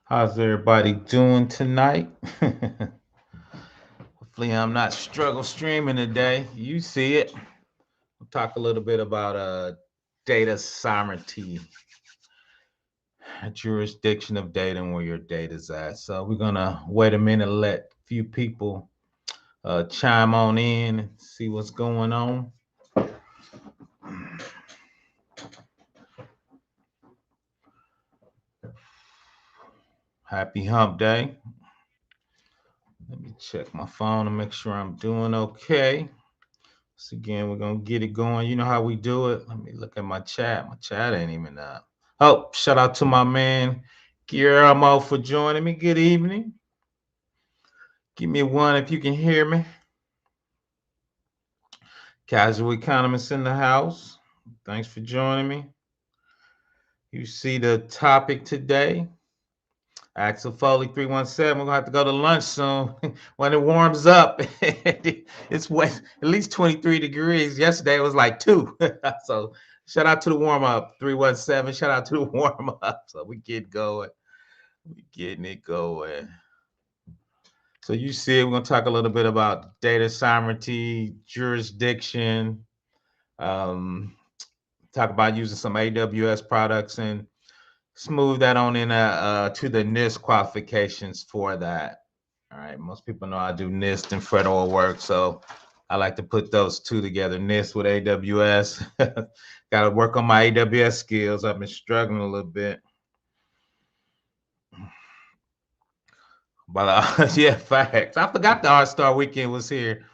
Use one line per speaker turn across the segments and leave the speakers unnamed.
How's everybody doing tonight? Hopefully, I'm not struggle streaming today. You see it. We'll talk a little bit about data sovereignty, jurisdiction of data, and where your data's at. So we're gonna wait a minute, let a few people chime on in and see what's going on. Happy Hump Day. Let me check my phone to make sure I'm doing okay. So again, we're gonna get it going. You know how we do it. Let me look at my chat. My chat ain't even up. Oh, shout out to my man Guillermo for joining me. Good evening. Give me one if you can hear me. Casual economist in the house. Thanks for joining me. You see the topic today. Axel Foley 317. We're gonna have to go to lunch soon. When it warms up, it's at least 23 degrees. Yesterday it was like 2. So shout out to the warm up 317. Shout out to the warm up. So we get going. We getting it going. So you see, we're gonna talk a little bit about data sovereignty, jurisdiction, um, talk about using some AWS products and smooth that on in to the NIST qualifications for that. All right, most people know I do NIST and federal work, so I like to put those two together, NIST with AWS. Got to work on my AWS skills. I've been struggling a little bit. But yeah, facts. I forgot the All-Star weekend was here.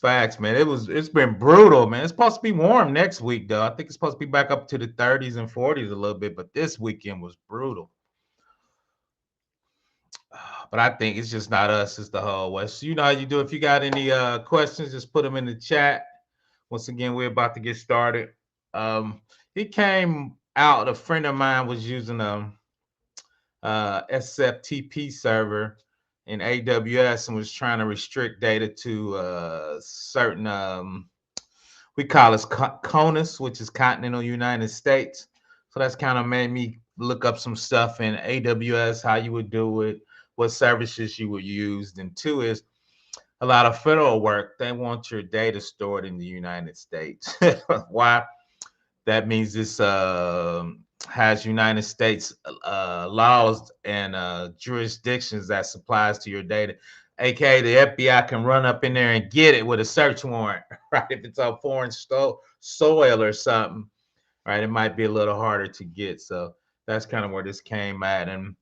Facts, man. It's been brutal, man. It's supposed to be warm next week, though. I think it's supposed to be back up to the 30s and 40s a little bit, but this weekend was brutal. But I think it's just not us, it's the whole West. You know how you do. If you got any questions, just put them in the chat. Once again, we're about to get started. It came out, a friend of mine was using a SFTP server in AWS and was trying to restrict data to certain, we call it CONUS, which is continental United States. So that's kind of made me look up some stuff in AWS, how you would do it, what services you would use. And two is a lot of federal work, they want your data stored in the United States. Why? That means this has United States laws and jurisdictions that supplies to your data. AKA the FBI can run up in there and get it with a search warrant, right? If it's on foreign soil or something, right? It might be a little harder to get. So that's kind of where this came at. And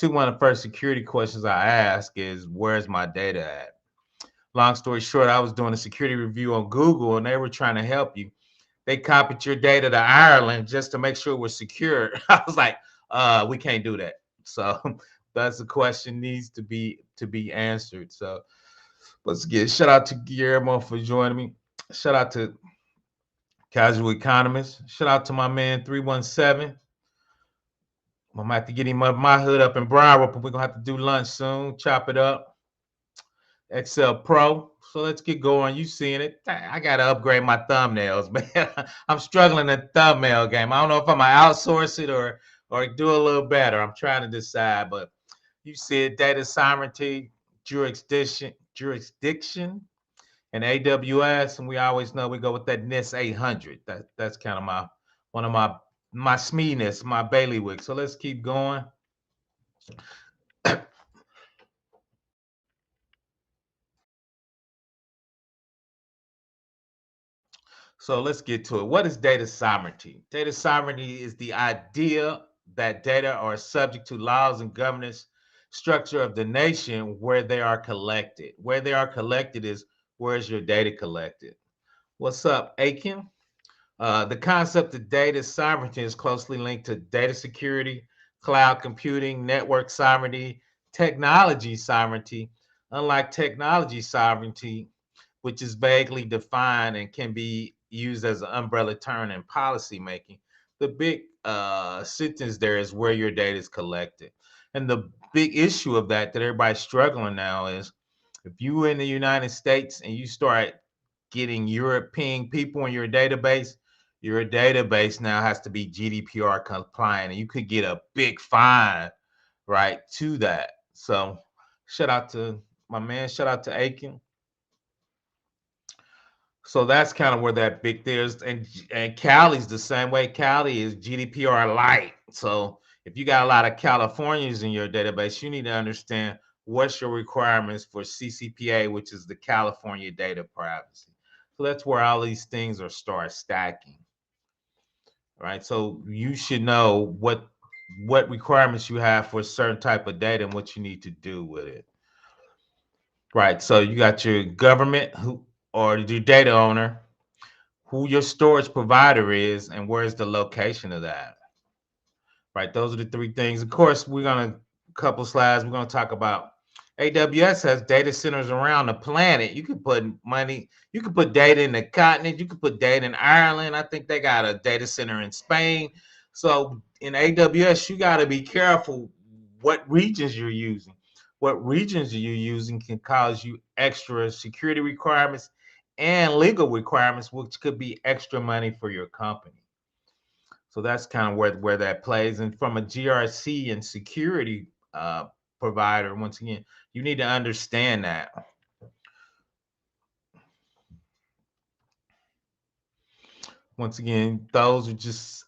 one of the first security questions I ask is, where's my data at? Long story short, I was doing a security review on Google and they were trying to help you. They copied your data to Ireland just to make sure it was secure. I was like, we can't do that. So that's a question needs to be answered. So let's get shout out to Guillermo for joining me. Shout out to Casual Economist. Shout out to my man 317. I might have to get him up my hood up in Broward, but we're gonna have to do lunch soon. Chop it up. Excel Pro. So let's get going. You seeing it? I gotta upgrade my thumbnails, man. I'm struggling in the thumbnail game. I don't know if I'm gonna outsource it or do a little better. I'm trying to decide, but you see it, data sovereignty, jurisdiction, and AWS, and we always know we go with that NIST 800. That's kind of one of my SMEness, my bailiwick. So let's keep going. So let's get to it. What is data sovereignty? Data sovereignty is the idea that data are subject to laws and governance structure of the nation where they are collected. Where they are collected is, where is your data collected? What's up, Aiken? The concept of data sovereignty is closely linked to data security, cloud computing, network sovereignty, technology sovereignty. Unlike technology sovereignty, which is vaguely defined and can be used as an umbrella term in policy making, the big sentence there is where your data is collected. And the big issue of that everybody's struggling now is, if you in the United States and you start getting European people in your database now has to be GDPR compliant, and you could get a big fine right, to that. So shout out to my man, shout out to Aiken. So that's kind of where that big there's and Cali's the same way. Cali is GDPR light. So if you got a lot of Californians in your database, you need to understand what's your requirements for CCPA, which is the California data privacy. So that's where all these things are start stacking. Right. So you should know what requirements you have for a certain type of data and what you need to do with it. Right. So you got your government who or your data owner, who your storage provider is, and where's the location of that. Right. Those are the three things. Of course, we're gonna couple slides. We're gonna talk about AWS has data centers around the planet. You can put money, you can put data in the continent, you can put data in Ireland. I think they got a data center in Spain. So in AWS, you got to be careful what regions you're using. What regions you're using can cause you extra security requirements and legal requirements, which could be extra money for your company. So that's kind of where that plays. And from a GRC and security provider, once again, you need to understand that. Once again, those are just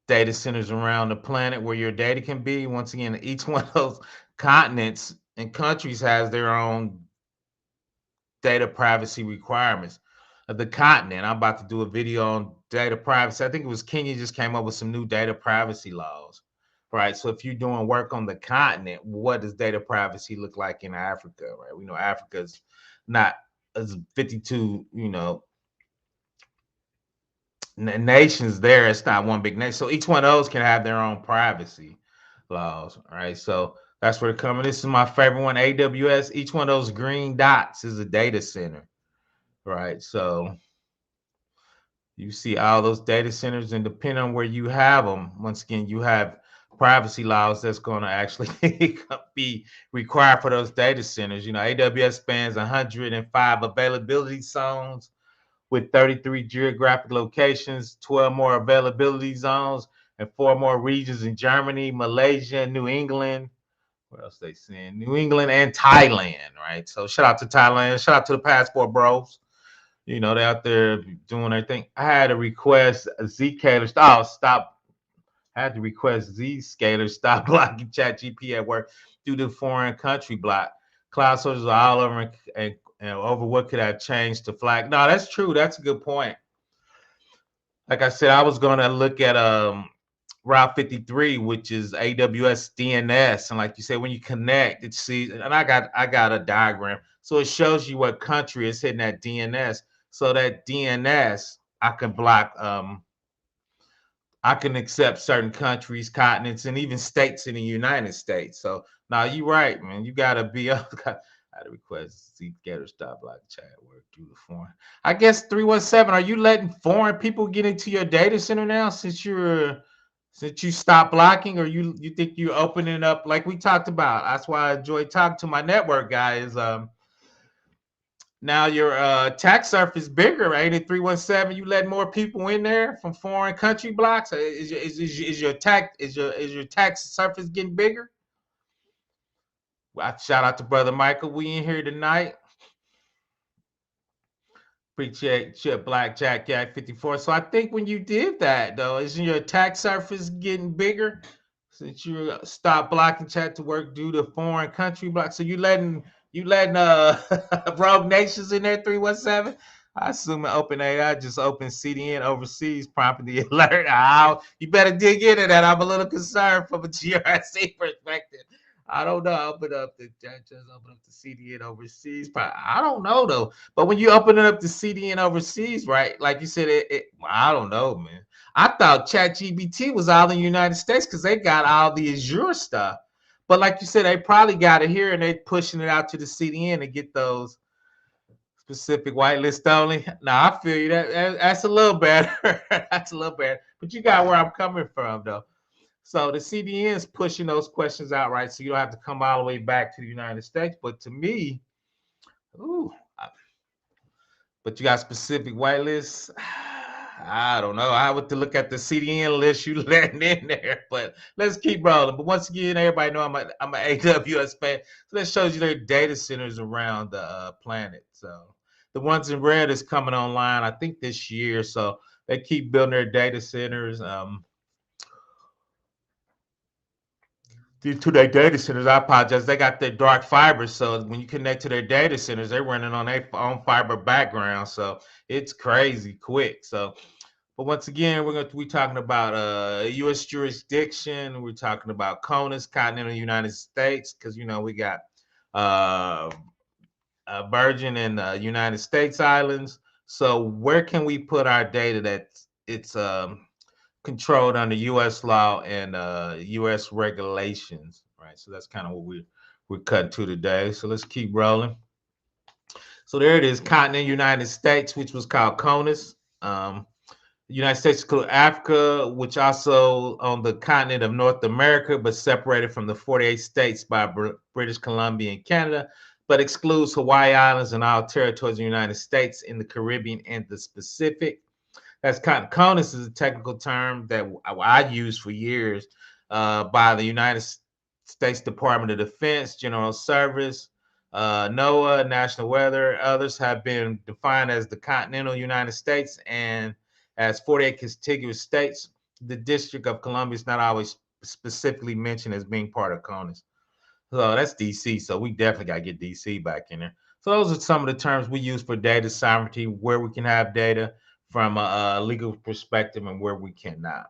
data centers around the planet where your data can be. Once again, each one of those continents and countries has their own data privacy requirements. The continent, I'm about to do a video on data privacy. I think it was Kenya just came up with some new data privacy laws, right? So if you're doing work on the continent, what does data privacy look like in Africa, right? We know Africa's not as 52, nations there. It's not one big nation. So each one of those can have their own privacy laws, right? So that's where they're coming. This is my favorite one, AWS. Each one of those green dots is a data center, right? So you see all those data centers, and depending on where you have them, once again, you have privacy laws that's going to actually be required for those data centers. AWS spans 105 availability zones with 33 geographic locations, 12 more availability zones, and 4 more regions in Germany, Malaysia, New England. What else they saying? New England and Thailand, right? So shout out to Thailand. Shout out to the passport bros. They're out there doing their thing. I had to request Zscaler. Oh, stop. I had to request Zscaler stop blocking ChatGPT at work due to foreign country block. Cloud sources are all over and over what could I change to flag. No, that's true. That's a good point. Like I said, I was going to look at Route 53, which is AWS DNS, and like you said, when you connect, it sees. And I got a diagram, so it shows you what country is hitting that DNS. So that DNS, I can block. I can accept certain countries, continents, and even states in the United States. So now you're right, man. You gotta be up. I had to request Zscaler stop block chat work through the foreign. I guess 317. Are you letting foreign people get into your data center now since you stopped blocking, or you think you're opening up like we talked about? That's why I enjoy talking to my network guys. Now your tax surface bigger, right? At 317, you let more people in there from foreign country blocks. Is your tax surface getting bigger? Well, shout out to brother Michael. We in here tonight. Appreciate your Blackjack Yak 54. So I think when you did that though, isn't your attack surface getting bigger since you stopped blocking chat to work due to foreign country block? So you letting rogue nations in there 317? I assume OpenAI just opened CDN overseas, prompting the alert. You better dig into that. I'm a little concerned from a GRC perspective. I don't know. Open up the just open up the CDN overseas. I don't know though. But when you open it up to CDN overseas, right? Like you said, I don't know, man. I thought ChatGPT was all in the United States because they got all the Azure stuff. But like you said, they probably got it here and they pushing it out to the CDN to get those specific whitelist only. Now I feel you. That's a little better. That's a little better. But you got where I'm coming from though. So the CDN is pushing those questions out, right? So you don't have to come all the way back to the United States. But to me, ooh, but you got specific whitelists. I don't know. I would to look at the CDN list you letting in there, but let's keep rolling. But once again, everybody know I'm an AWS fan, so that shows you their data centers around the planet. So the ones in red is coming online, I think this year. So they keep building their data centers. Due to their data centers, I apologize. They got their dark fiber, so when you connect to their data centers, they're running on their own fiber background. So it's crazy quick. So but once again, we're going to be talking about U.S. jurisdiction. We're talking about CONUS, continental United States, because you know we got uh, Virgin and United States Islands. So where can we put our data that it's controlled under U.S. law and U.S. regulations, right? So that's kind of what we're cutting to today. So let's keep rolling. So there it is, continental United States, which was called CONUS. The United States include Africa, which also on the continent of North America, but separated from the 48 states by British Columbia and Canada, but excludes Hawaii Islands and all territories of the United States in the Caribbean and the Pacific. That's kind of CONUS is a technical term that I used for years by the United States Department of Defense, General Service, NOAA, National Weather. Others have been defined as the continental United States and as 48 contiguous states. The District of Columbia is not always specifically mentioned as being part of CONUS. So that's DC. So we definitely got to get DC back in there. So those are some of the terms we use for data sovereignty, where we can have data from a legal perspective and where we cannot.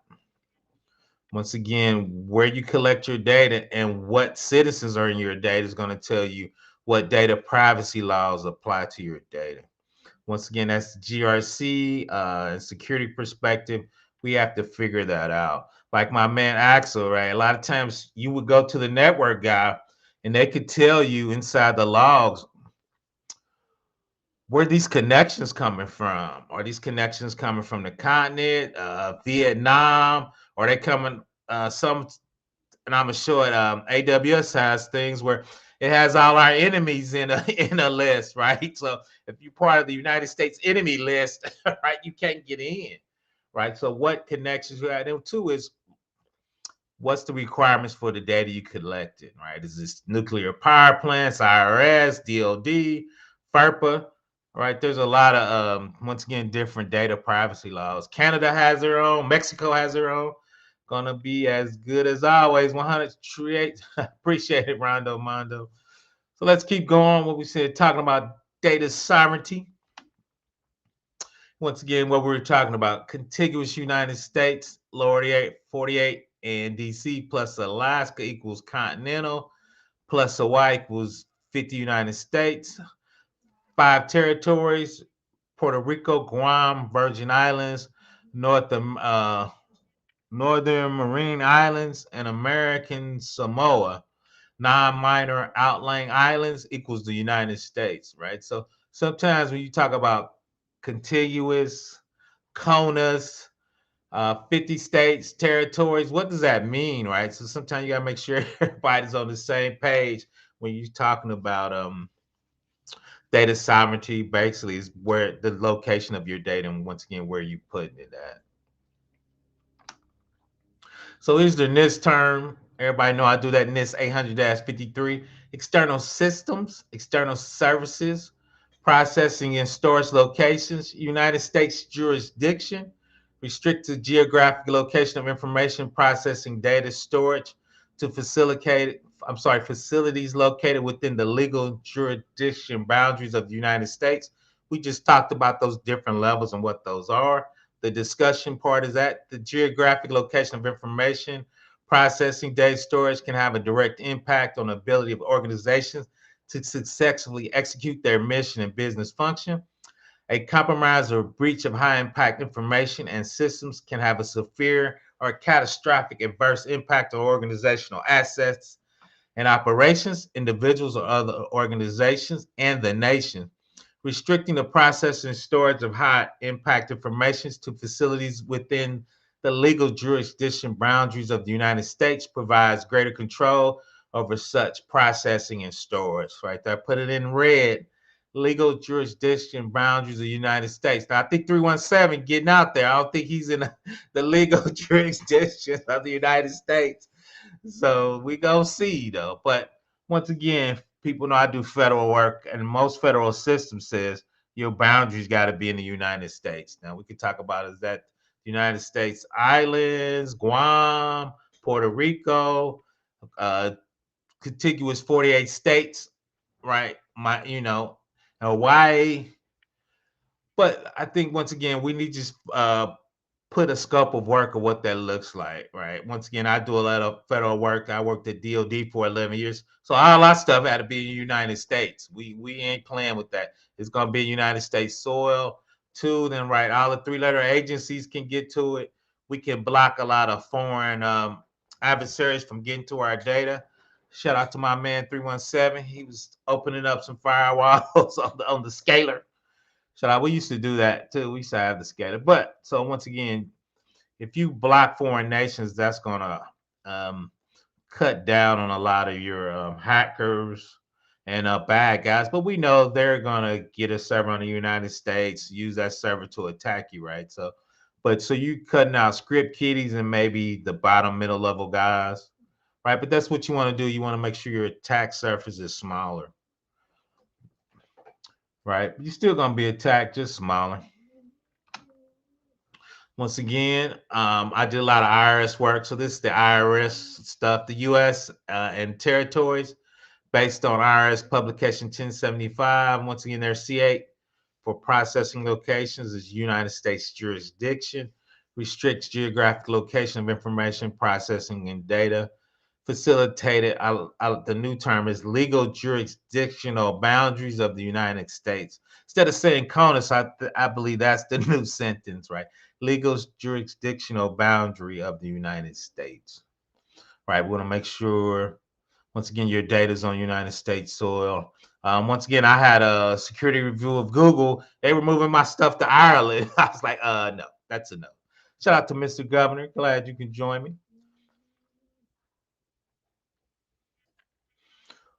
Once again, where you collect your data and what citizens are in your data is going to tell you what data privacy laws apply to your data. Once again, that's GRC security perspective. We have to figure that out. Like my man Axel, right? A lot of times you would go to the network guy and they could tell you inside the logs where these connections coming from. Are these connections coming from the continent, Vietnam? Are they coming some? And I'm sure AWS has things where it has all our enemies in a in a list, right? So if you're part of the United States enemy list, right, you can't get in, right? So what connections you have? And two is what's the requirements for the data you collected, right? Is this nuclear power plants, IRS, DOD, FERPA, right? There's a lot of once again different data privacy laws. Canada has their own, Mexico has their own. Gonna be as good as always. 100 create. Appreciate it, Rondo Mondo. So let's keep going. What we said, talking about data sovereignty. Once again, what we were talking about, contiguous United States, 48, and DC plus Alaska equals continental, plus Hawaii equals 50 United States, 5 territories, Puerto Rico, Guam, Virgin Islands, Northern Marine Islands, and American Samoa. Non-minor outlying islands equals the United States, right? So sometimes when you talk about contiguous, CONUS, 50 states, territories, what does that mean, right? So sometimes you got to make sure everybody's on the same page when you're talking about data sovereignty. Basically, is where the location of your data and once again where you putting it at. So here's the NIST term. Everybody know I do that NIST 800-53. External systems, external services, processing and storage locations, United States jurisdiction, restricted geographic location of information processing data storage to facilities located within the legal jurisdiction boundaries of the United States. We just talked about those different levels and what those are. The discussion part is that the geographic location of information processing data storage can have a direct impact on the ability of organizations to successfully execute their mission and business function. A compromise or breach of high impact information and systems can have a severe or catastrophic adverse impact on organizational assets and operations, individuals or other organizations, and the nation. Restricting the processing and storage of high impact information to facilities within the legal jurisdiction boundaries of the United States provides greater control over such processing and storage. Right there, put it in red. legal jurisdiction boundaries of the United States. Now, I think 317 getting out there. I don't think he's in the legal jurisdiction of the United States. So we go see though. But once again, people know I do federal work, and most federal system says your boundaries got to be in the United States. Now we can talk about is that the United States islands, Guam, Puerto Rico, uh, contiguous 48 states, right? Hawaii. But I think once again, we need to just put a scope of work of what that looks like, right? Once again, I do a lot of federal work. I worked at DOD for 11 years. So all our stuff had to be in the United States. We ain't playing with that. It's going to be United States soil. Two, then right, all the three-letter agencies can get to it. We can block a lot of foreign adversaries from getting to our data. Shout out to my man 317. He was opening up some firewalls on the scalar. We used to do that too. We used to have the scatter. But so once again, if you block foreign nations, that's gonna cut down on a lot of your hackers and bad guys. But we know they're gonna get a server on the United States, use that server to attack you, right? So you cutting out script kiddies and maybe the bottom middle level guys, right? But that's what you want to do. You want to make sure your attack surface is smaller, right? You're still gonna be attacked, just smaller. Once again, I did a lot of IRS work. So this is the IRS stuff, the U.S. And territories based on IRS publication 1075. Once again, there's C8 for processing locations is United States jurisdiction, restricts geographic location of information processing and data, facilitated, the new term is legal jurisdictional boundaries of the United States. Instead of saying CONUS, I believe that's the new sentence, right? Legal jurisdictional boundary of the United States, right? We want to make sure, once again, your data is on United States soil. Once again, I had a security review of Google. They were moving my stuff to Ireland. I was like, no, that's a no. Shout out to Mr. Governor. Glad you can join me.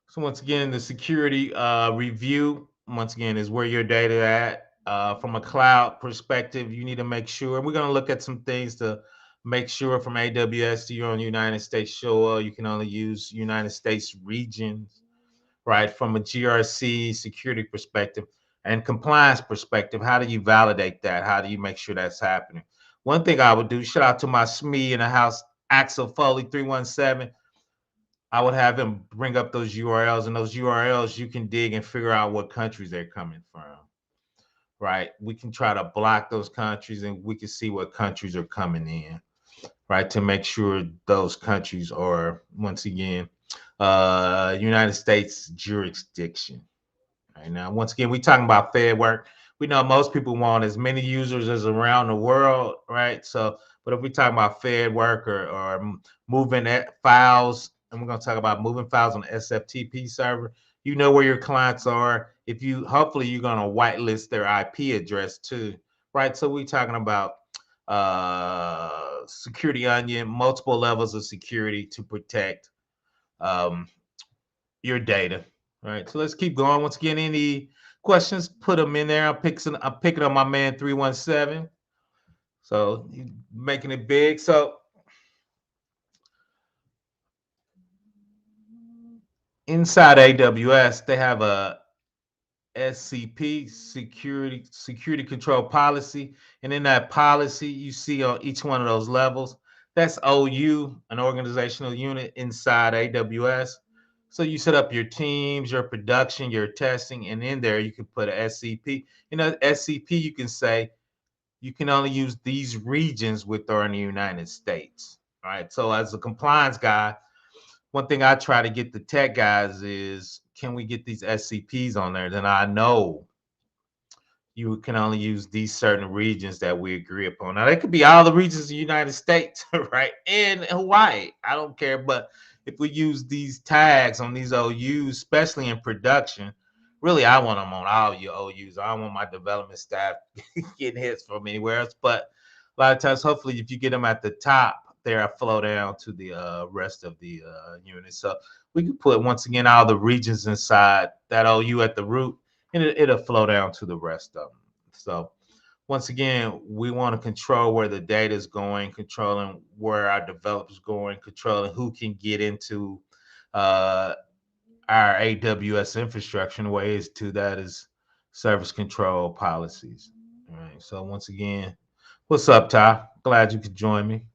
So once again, the security review, once again, is where your data at. From a cloud perspective, you need to make sure, and we're going to look at some things to make sure from AWS to your own United States soil, you can only use United States regions, right? From a GRC security perspective and compliance perspective, how do you validate that? How do you make sure that's happening? One thing I would do, shout out to my SME in the house, Axel Foley 317. I would have him bring up those URLs, and those URLs you can dig and figure out what countries they're coming from, right? We can try to block those countries and we can see what countries are coming in, right? To make sure those countries are, once again, United States jurisdiction. Right now, once again, we're talking about Fed work. We know most people want as many users as around the world, right? So, but if we talk about Fed work or moving files, and we're going to talk about moving files on the SFTP server, you know where your clients are. If you, hopefully, you're going to whitelist their IP address too, right? So we're talking about security onion, multiple levels of security to protect your data. All right, so let's keep going. Once again, any questions, put them in there. I'm picking up my man 317. So he's making it big. So inside AWS, they have a SCP, security control policy. And in that policy, you see on each one of those levels, that's OU, an organizational unit inside AWS. So you set up your teams, your production, your testing, and in there you can put an SCP. In a SCP, you can say you can only use these regions within the United States. All right. So as a compliance guy, one thing I try to get the tech guys is, can we get these SCPs on there? Then I know you can only use these certain regions that we agree upon. Now, they could be all the regions of the United States, right? And Hawaii. I don't care. But if we use these tags on these OUs, especially in production, really, I want them on all your OUs. I don't want my development staff getting hits from anywhere else. But a lot of times, hopefully, if you get them at the top, they'll flow down to the rest of the unit. So we can put, once again, all the regions inside that OU at the root. and it'll flow down to the rest of them. So once again, we want to control where the data is going, controlling where our developers going, controlling who can get into uh, our AWS infrastructure. And the ways to that is service control policies. All right. So once again, what's up, Ty? Glad you could join me.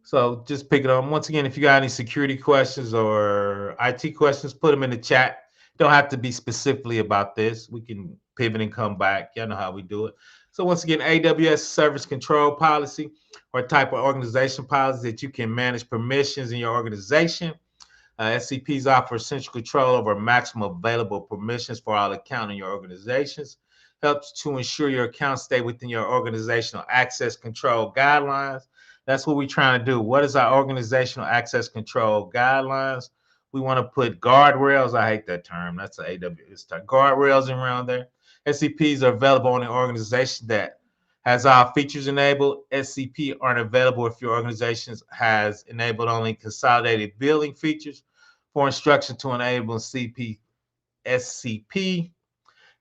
So just pick it up. Once again, if you got any security questions or IT questions, put them in the chat. Don't have to be specifically about this. We can pivot and come back. Y'all know how we do it. So once again, AWS service control policy or type of organization policy that you can manage permissions in your organization. SCPs offer essential control over maximum available permissions for all accounts in your organizations. Helps to ensure your accounts stay within your organizational access control guidelines. That's what we're trying to do. What is our organizational access control guidelines? We want to put guardrails. I hate that term. That's an AWS term. Guardrails around there. SCPs are available in an organization that has all features enabled. SCP aren't available if your organization has enabled only consolidated billing features. For instruction to enable CP, SCP,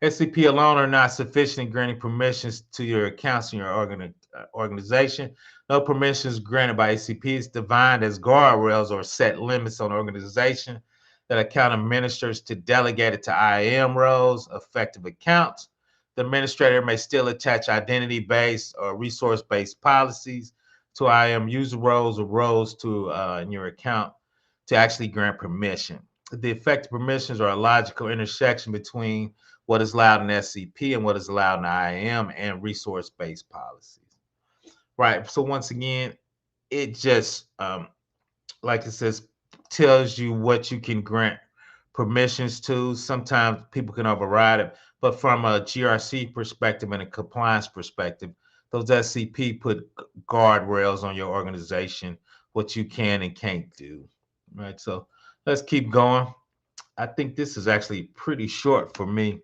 SCP alone are not sufficient in granting permissions to your accounts in your organization. No permissions granted by SCP is defined as guardrails or set limits on organization that account administrators to delegate it to IAM roles, effective accounts. The administrator may still attach identity-based or resource-based policies to IAM user roles or roles to in your account to actually grant permission. The effective permissions are a logical intersection between what is allowed in SCP and what is allowed in IAM and resource-based policies. Right. So once again, it just like it says, tells you what you can grant permissions to. Sometimes people can override it, but from a GRC perspective and a compliance perspective, those SCP put guardrails on your organization, what you can and can't do. Right. So let's keep going. I think this is actually pretty short for me.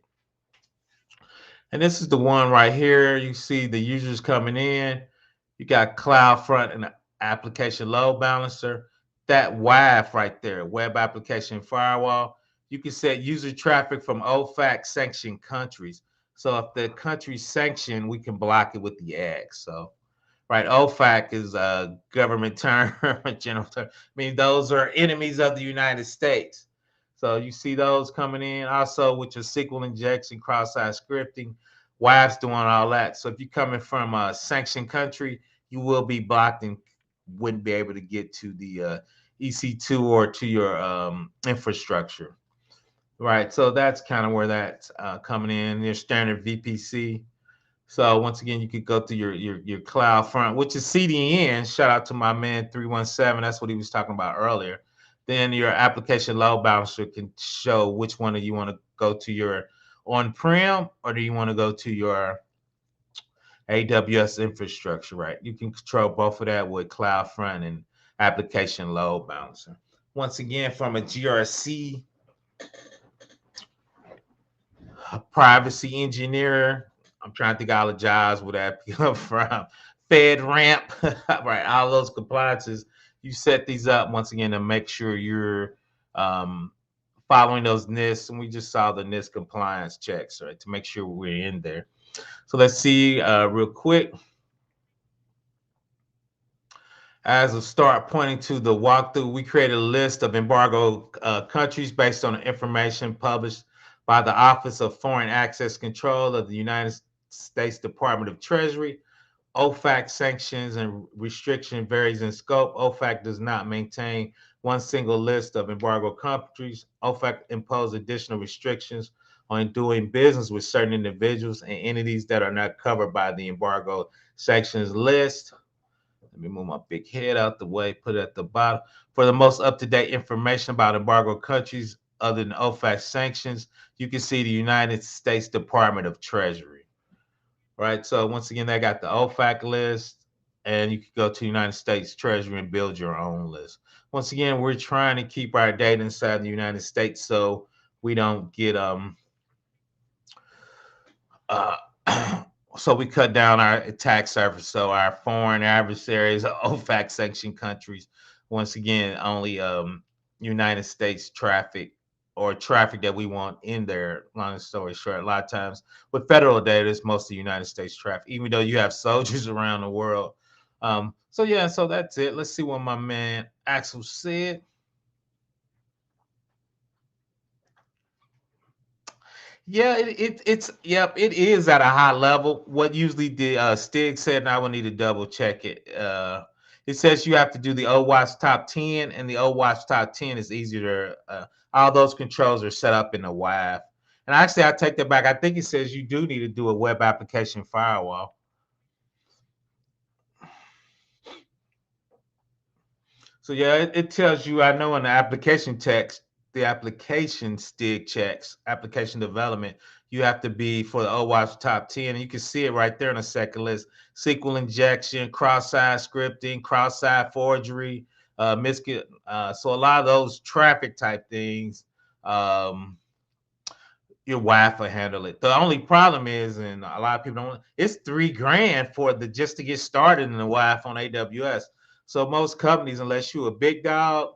And this is the one right here. You see the users coming in. You got CloudFront and application load balancer. That WAF right there, web application firewall. You can set user traffic from OFAC sanctioned countries. So if the country's sanctioned, we can block it with the X. So right, OFAC is a government term, a general term. I mean, those are enemies of the United States. So you see those coming in. Also, with your SQL injection, cross-site scripting, WAF's doing all that. So if you're coming from a sanctioned country, you will be blocked and wouldn't be able to get to the EC2 or to your infrastructure. Right. So that's kind of where that's coming in. Your standard VPC. So once again, you could go through your CloudFront, which is CDN. Shout out to my man 317. That's what he was talking about earlier. Then your application load balancer can show which one do you want to go to your on-prem or do you want to go to your AWS infrastructure, right? You can control both of that with CloudFront and application load balancer. Once again, from a GRC privacy engineer, I'm trying to think of all the jobs where that come from. FedRAMP, right? All those compliances. You set these up once again to make sure you're following those NIST, and we just saw the NIST compliance checks, right, to make sure we're in there. So let's see real quick. As a start pointing to the walkthrough, we created a list of embargo countries based on the information published by the Office of Foreign Access Control of the United States Department of Treasury. OFAC sanctions and restriction varies in scope. OFAC does not maintain one single list of embargo countries. OFAC imposes additional restrictions on doing business with certain individuals and entities that are not covered by the embargo sanctions list. Let me move my big head out the way, put it at the bottom. For the most up-to-date information about embargo countries other than OFAC sanctions, you can see the United States Department of Treasury. Right, so once again, they got the OFAC list, and you can go to United States Treasury and build your own list. Once again, we're trying to keep our data inside the United States so we don't get so we cut down our attack surface. So our foreign adversaries, OFAC sanctioned countries, once again, only United States traffic or traffic that we want in there. Long story short, a lot of times with federal data, it's mostly United States traffic, even though you have soldiers around the world. So yeah, so that's it. Let's see what my man Axel said. Yeah, it's yep, it is at a high level. What usually the Stig said, and I will need to double check it. It says you have to do the OWASP top 10, and the OWASP top 10 is easier to all those controls are set up in the WAF. And actually I take that back. I think it says you do need to do a web application firewall. So yeah, it tells you, I know in the application text, the application Stig checks, application development, you have to be for the OWASP top 10. And you can see it right there in the second list. SQL injection, cross-site scripting, cross-site forgery, so a lot of those traffic type things, your WAF will handle it. The only problem is, and a lot of people don't, it's $3,000 for the just to get started in the WAF on AWS. So most companies, unless you're a big dog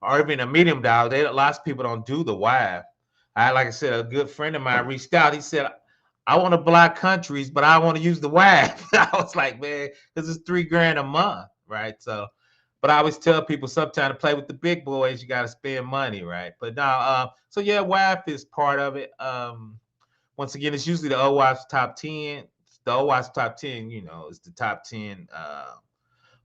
or even a medium dog, lots of people don't do the WAF. Like I said, a good friend of mine reached out. He said, I want to block countries, but I want to use the WAF. I was like, man, because it's $3,000 a month, right? So, but I always tell people sometimes to play with the big boys, you got to spend money, right? But now, so yeah, WAF is part of it. Once again, it's usually the OWASP top 10. The OWASP top 10, is the top 10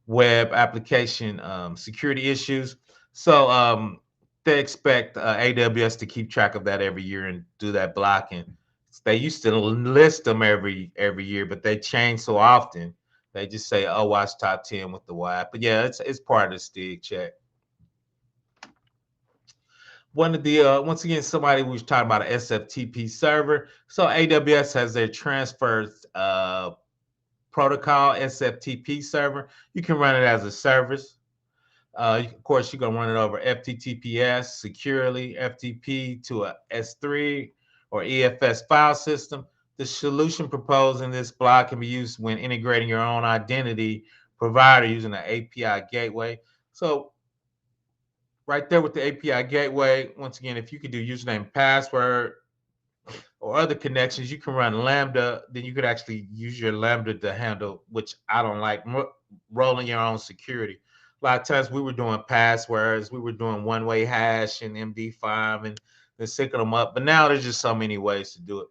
web application security issues. So they expect AWS to keep track of that every year and do that blocking. They used to list them every year, but they change so often. They just say, "Oh, watch top 10 with the WAP." But yeah, it's part of the Stig check. One of the once again, somebody was talking about an SFTP server. So AWS has their transfers protocol SFTP server. You can run it as a service. Of course, you're gonna run it over FTTPS securely, FTP to a S3 or EFS file system. The solution proposed in this block can be used when integrating your own identity provider using an API gateway. So right there with the API gateway, once again, if you can do username, password, or other connections, you can run Lambda. Then you could actually use your Lambda to handle, which I don't like, rolling your own security. A lot of times we were doing passwords, we were doing one-way hash and MD5 and then syncing them up. But now there's just so many ways to do it.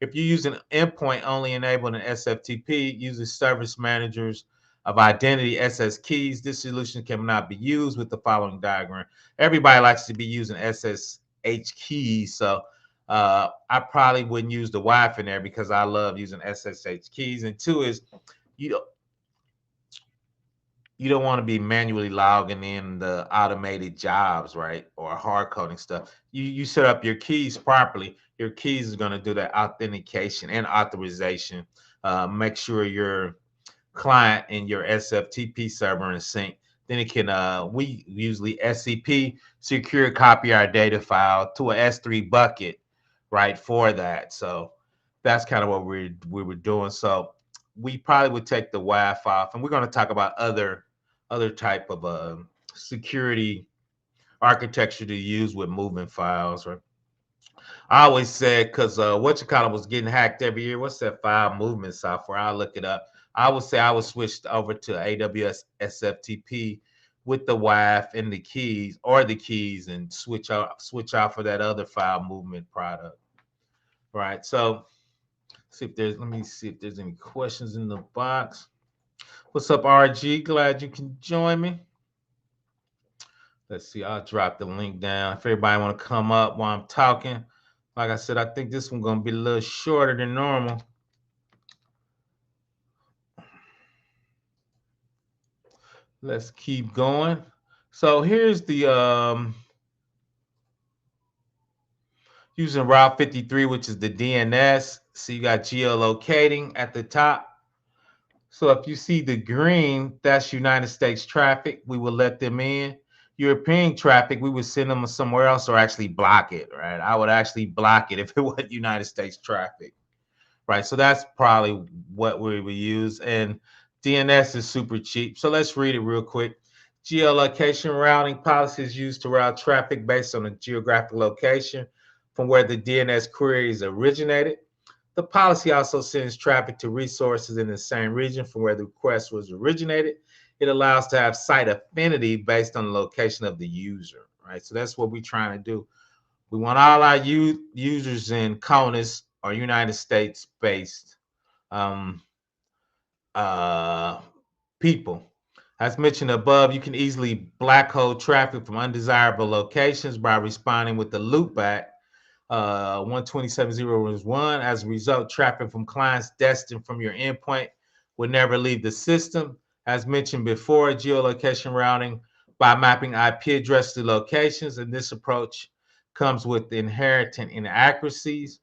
If you use an endpoint only enabled in SFTP, uses service managers of identity SS keys, this solution cannot be used with the following diagram. Everybody likes to be using SSH keys, so I probably wouldn't use the Wi-Fi in there because I love using SSH keys. And two is you don't want to be manually logging in the automated jobs, right? Or hard coding stuff. You set up your keys properly. Your keys is going to do that authentication and authorization. Make sure your client and your SFTP server in sync. Then it can we usually SCP secure copy our data file to a S3 bucket, right, for that. So that's kind of what we were doing. So we probably would take the WAF off, and we're going to talk about other type of security architecture to use with moving files. Right? I always said because what you call it was getting hacked every year. What's that file movement software? I'll look it up. I would say I would switch over to AWS SFTP with the WAF and the keys and switch out for that other file movement product. Right. So let me see if there's any questions in the box. What's up, RG? Glad you can join me. Let's see. I'll drop the link down if everybody want to come up while I'm talking. Like I said, I think this one's gonna be a little shorter than normal. Let's keep going. So here's the using Route 53, which is the DNS. So you got geolocating at the top. So if you see the green, that's United States traffic. We will let them in. European traffic, we would send them somewhere else or actually block it, right? I would actually block it if it wasn't United States traffic, right? So that's probably what we would use. And DNS is super cheap. So let's read it real quick. Geolocation routing policy is used to route traffic based on a geographic location from where the DNS queries originated. The policy also sends traffic to resources in the same region from where the request was originated. It allows to have site affinity based on the location of the user, right? So that's what we're trying to do. We want all our users in CONUS or United States based um, uh, people. As mentioned above, you can easily black hole traffic from undesirable locations by responding with the loopback 127.0.1. As a result, traffic from clients destined from your endpoint would never leave the system. As mentioned before, geolocation routing by mapping IP address to locations, and this approach comes with inherent inaccuracies.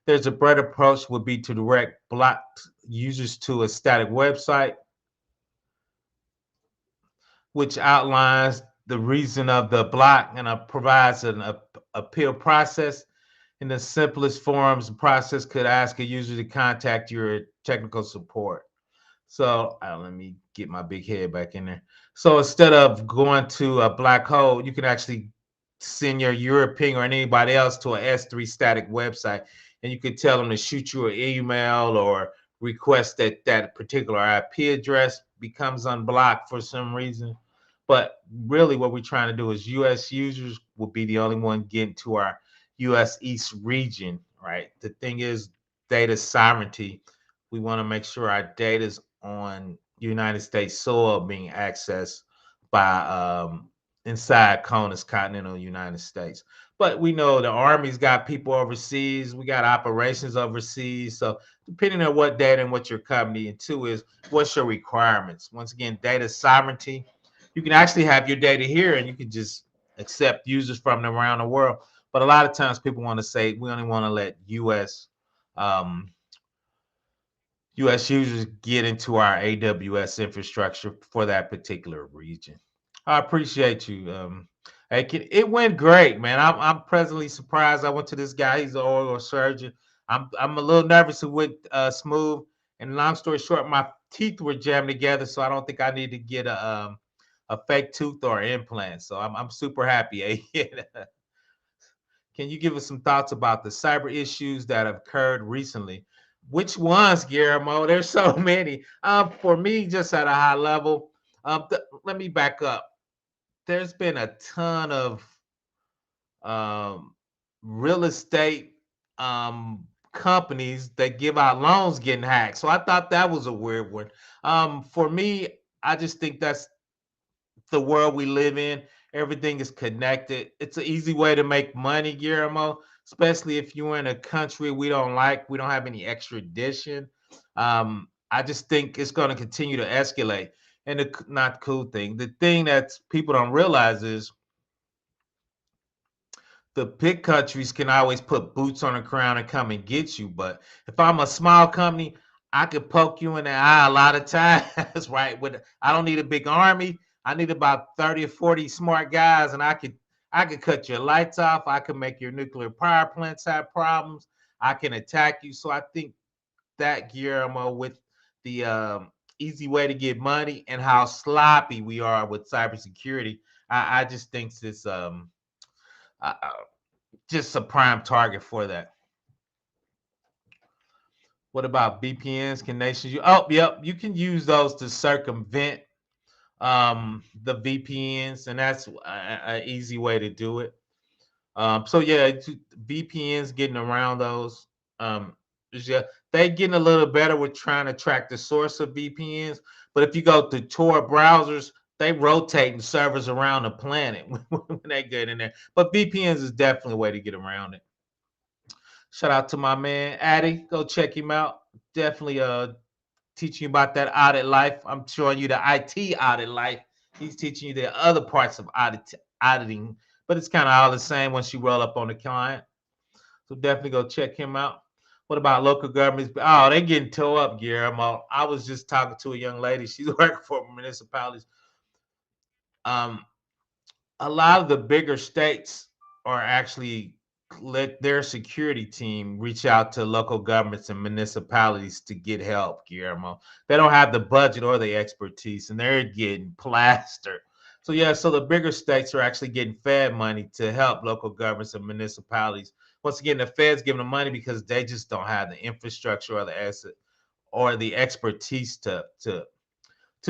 There's a better approach would be to direct blocked users to a static website, which outlines the reason of the block and provides an appeal process. In the simplest forms, the process could ask a user to contact your technical support. So let me get my big head back in there. So instead of going to a black hole, you can actually send your European or anybody else to a S3 static website, and you could tell them to shoot you an email or request that that particular IP address becomes unblocked for some reason. But really, what we're trying to do is U.S. users will be the only one getting to our U.S. East region, right? The thing is data sovereignty. We want to make sure our data is on United States soil being accessed by inside CONUS, continental United States. But we know the Army's got people overseas. We got operations overseas. So depending on what data and what your company into is, what's your requirements? Once again, data sovereignty. You can actually have your data here and you can just accept users from around the world. But a lot of times people want to say we only want to let um, US users get into our AWS infrastructure for that particular region. I appreciate you. It went great, man. I'm presently surprised. I went to this guy. He's an oral surgeon. I'm a little nervous it went smooth. And long story short, my teeth were jammed together, so I don't think I need to get a fake tooth or implant. So I'm super happy. Can you give us some thoughts about the cyber issues that have occurred recently? Which ones, Guillermo? There's so many. For me, just at a high level, let me back up. There's been a ton of um, real estate companies that give out loans getting hacked. So I thought that was a weird one. For me, I just think that's the world we live in. Everything is connected. It's an easy way to make money, Guillermo, especially if you're in a country we don't like, we don't have any extradition. I just think it's going to continue to escalate. And the not cool thing, the thing that people don't realize is the big countries can always put boots on the ground and come and get you. But if I'm a small company, I could poke you in the eye a lot of times, right? I don't need a big army. I need about 30 or 40 smart guys, and I could cut your lights off. I could make your nuclear power plants have problems. I can attack you. So I think that, Guillermo, with the easy way to get money and how sloppy we are with cybersecurity, I just think this uh, just a prime target for that. What about VPNs? Can nations use? Oh, yep, you can use those to circumvent the VPNs, and that's an easy way to do it. So yeah, VPNs getting around those. Yeah, they getting a little better with trying to track the source of VPNs. But if you go to Tor browsers, they rotating servers around the planet when they get in there. But VPNs is definitely a way to get around it. Shout out to my man Addy. Go check him out. Definitely teaching you about that audit life. I'm showing you the IT audit life. He's teaching you the other parts of auditing, but it's kind of all the same once you roll up on the client. So definitely go check him out. What about local governments? Oh, they getting tore up, Guillermo. I was just talking to a young lady. She's working for municipalities. Um, a lot of the bigger states are actually let their security team reach out to local governments and municipalities to get help, Guillermo. They don't have the budget or the expertise, and they're getting plastered. So yeah, so the bigger states are actually getting Fed money to help local governments and municipalities. Once again, the Fed's giving them money because they just don't have the infrastructure or the asset or the expertise to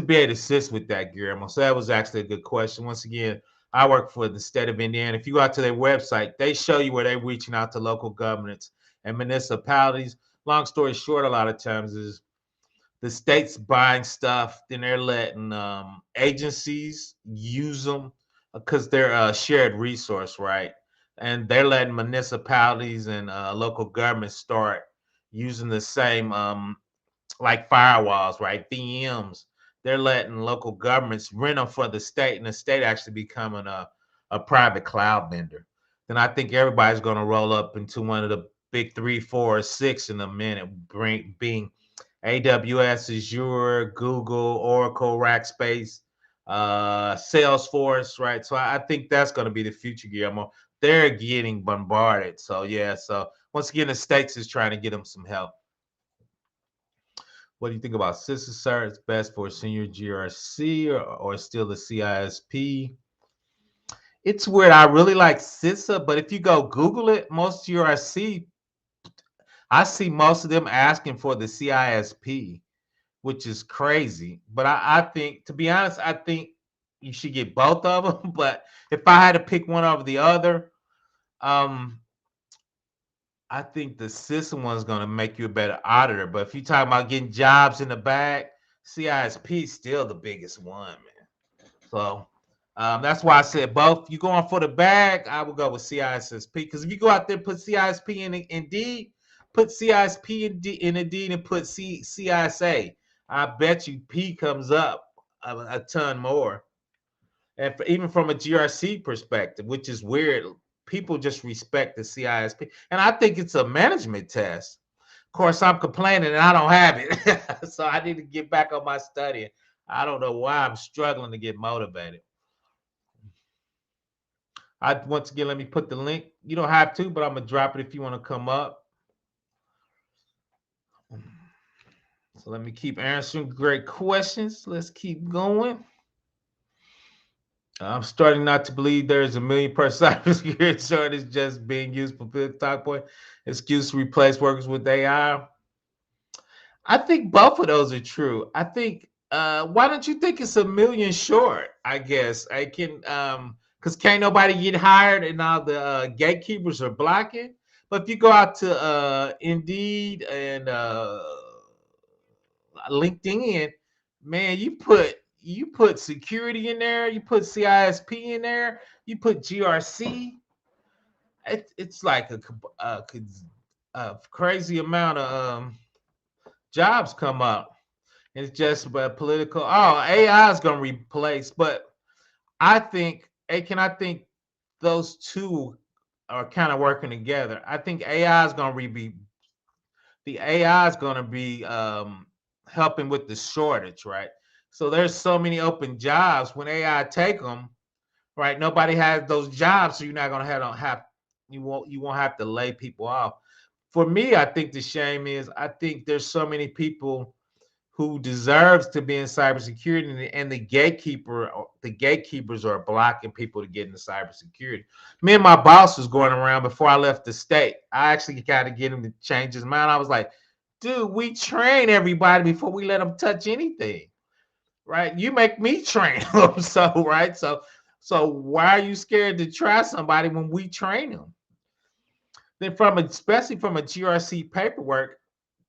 be able to assist with that, Guillermo. So that was actually a good question. Once again, I work for the state of Indiana. If you go out to their website, they show you where they're reaching out to local governments and municipalities. Long story short, a lot of times is the state's buying stuff, then they're letting agencies use them because they're a shared resource, right? And they're letting municipalities and local governments start using the same like firewalls, right? VMs. They're letting local governments rent them for the state, and the state actually becoming a private cloud vendor. Then I think everybody's going to roll up into one of the big three, four, or six in a minute, being AWS, Azure, Google, Oracle, Rackspace, Salesforce, right? So I think that's going to be the future, Guillermo. They're getting bombarded. So yeah, so once again, the states is trying to get them some help. What do you think about CISA, sir? It's best for senior GRC or still the CISP? It's weird. I really like CISA, but if you go Google it, most GRC, I see most of them asking for the CISP, which is crazy. But I think, to be honest, I think you should get both of them. But if I had to pick one over the other, um, I think the system one's going to make you a better auditor. But if you're talking about getting jobs in the bag, CISP is still the biggest one, man. So that's why I said both. You going for the bag, I would go with CISP. Because if you go out there and put CISP in Indeed, put CISP in Indeed and put CISA, I bet you P comes up a ton more. And even from a GRC perspective, which is weird, people just respect the CISP, and I think it's a management test. Of course, I'm complaining and I don't have it, so I need to get back on my studying. I don't know why I'm struggling to get motivated. Once again, let me put the link. You don't have to, but I'm gonna drop it if you want to come up. So let me keep answering great questions. Let's keep going. I'm starting not to believe there's a million person cybersecurity shortage just being used for big talk point excuse to replace workers with AI. I think both of those are true. I think why don't you think it's a million short? I guess I can because can't nobody get hired and now the gatekeepers are blocking. But if you go out to Indeed and LinkedIn, man, you put security in there, you put CISP in there, you put GRC. It's like a crazy amount of jobs come up. It's just political. Oh, AI is gonna replace, but I think those two are kind of working together. I think AI is gonna be the AI is going to be helping with the shortage, right? So there's so many open jobs. When AI take them, right? Nobody has those jobs, so you're not going to have you won't have to lay people off. For me, I think the shame is I think there's so many people who deserves to be in cybersecurity, and the gatekeepers are blocking people to get into cybersecurity. Me and my boss was going around before I left the state. I actually kind of get him to change his mind. I was like, dude, we train everybody before we let them touch anything, right? You make me train them. So right, so why are you scared to try somebody when we train them? Then especially from a GRC paperwork,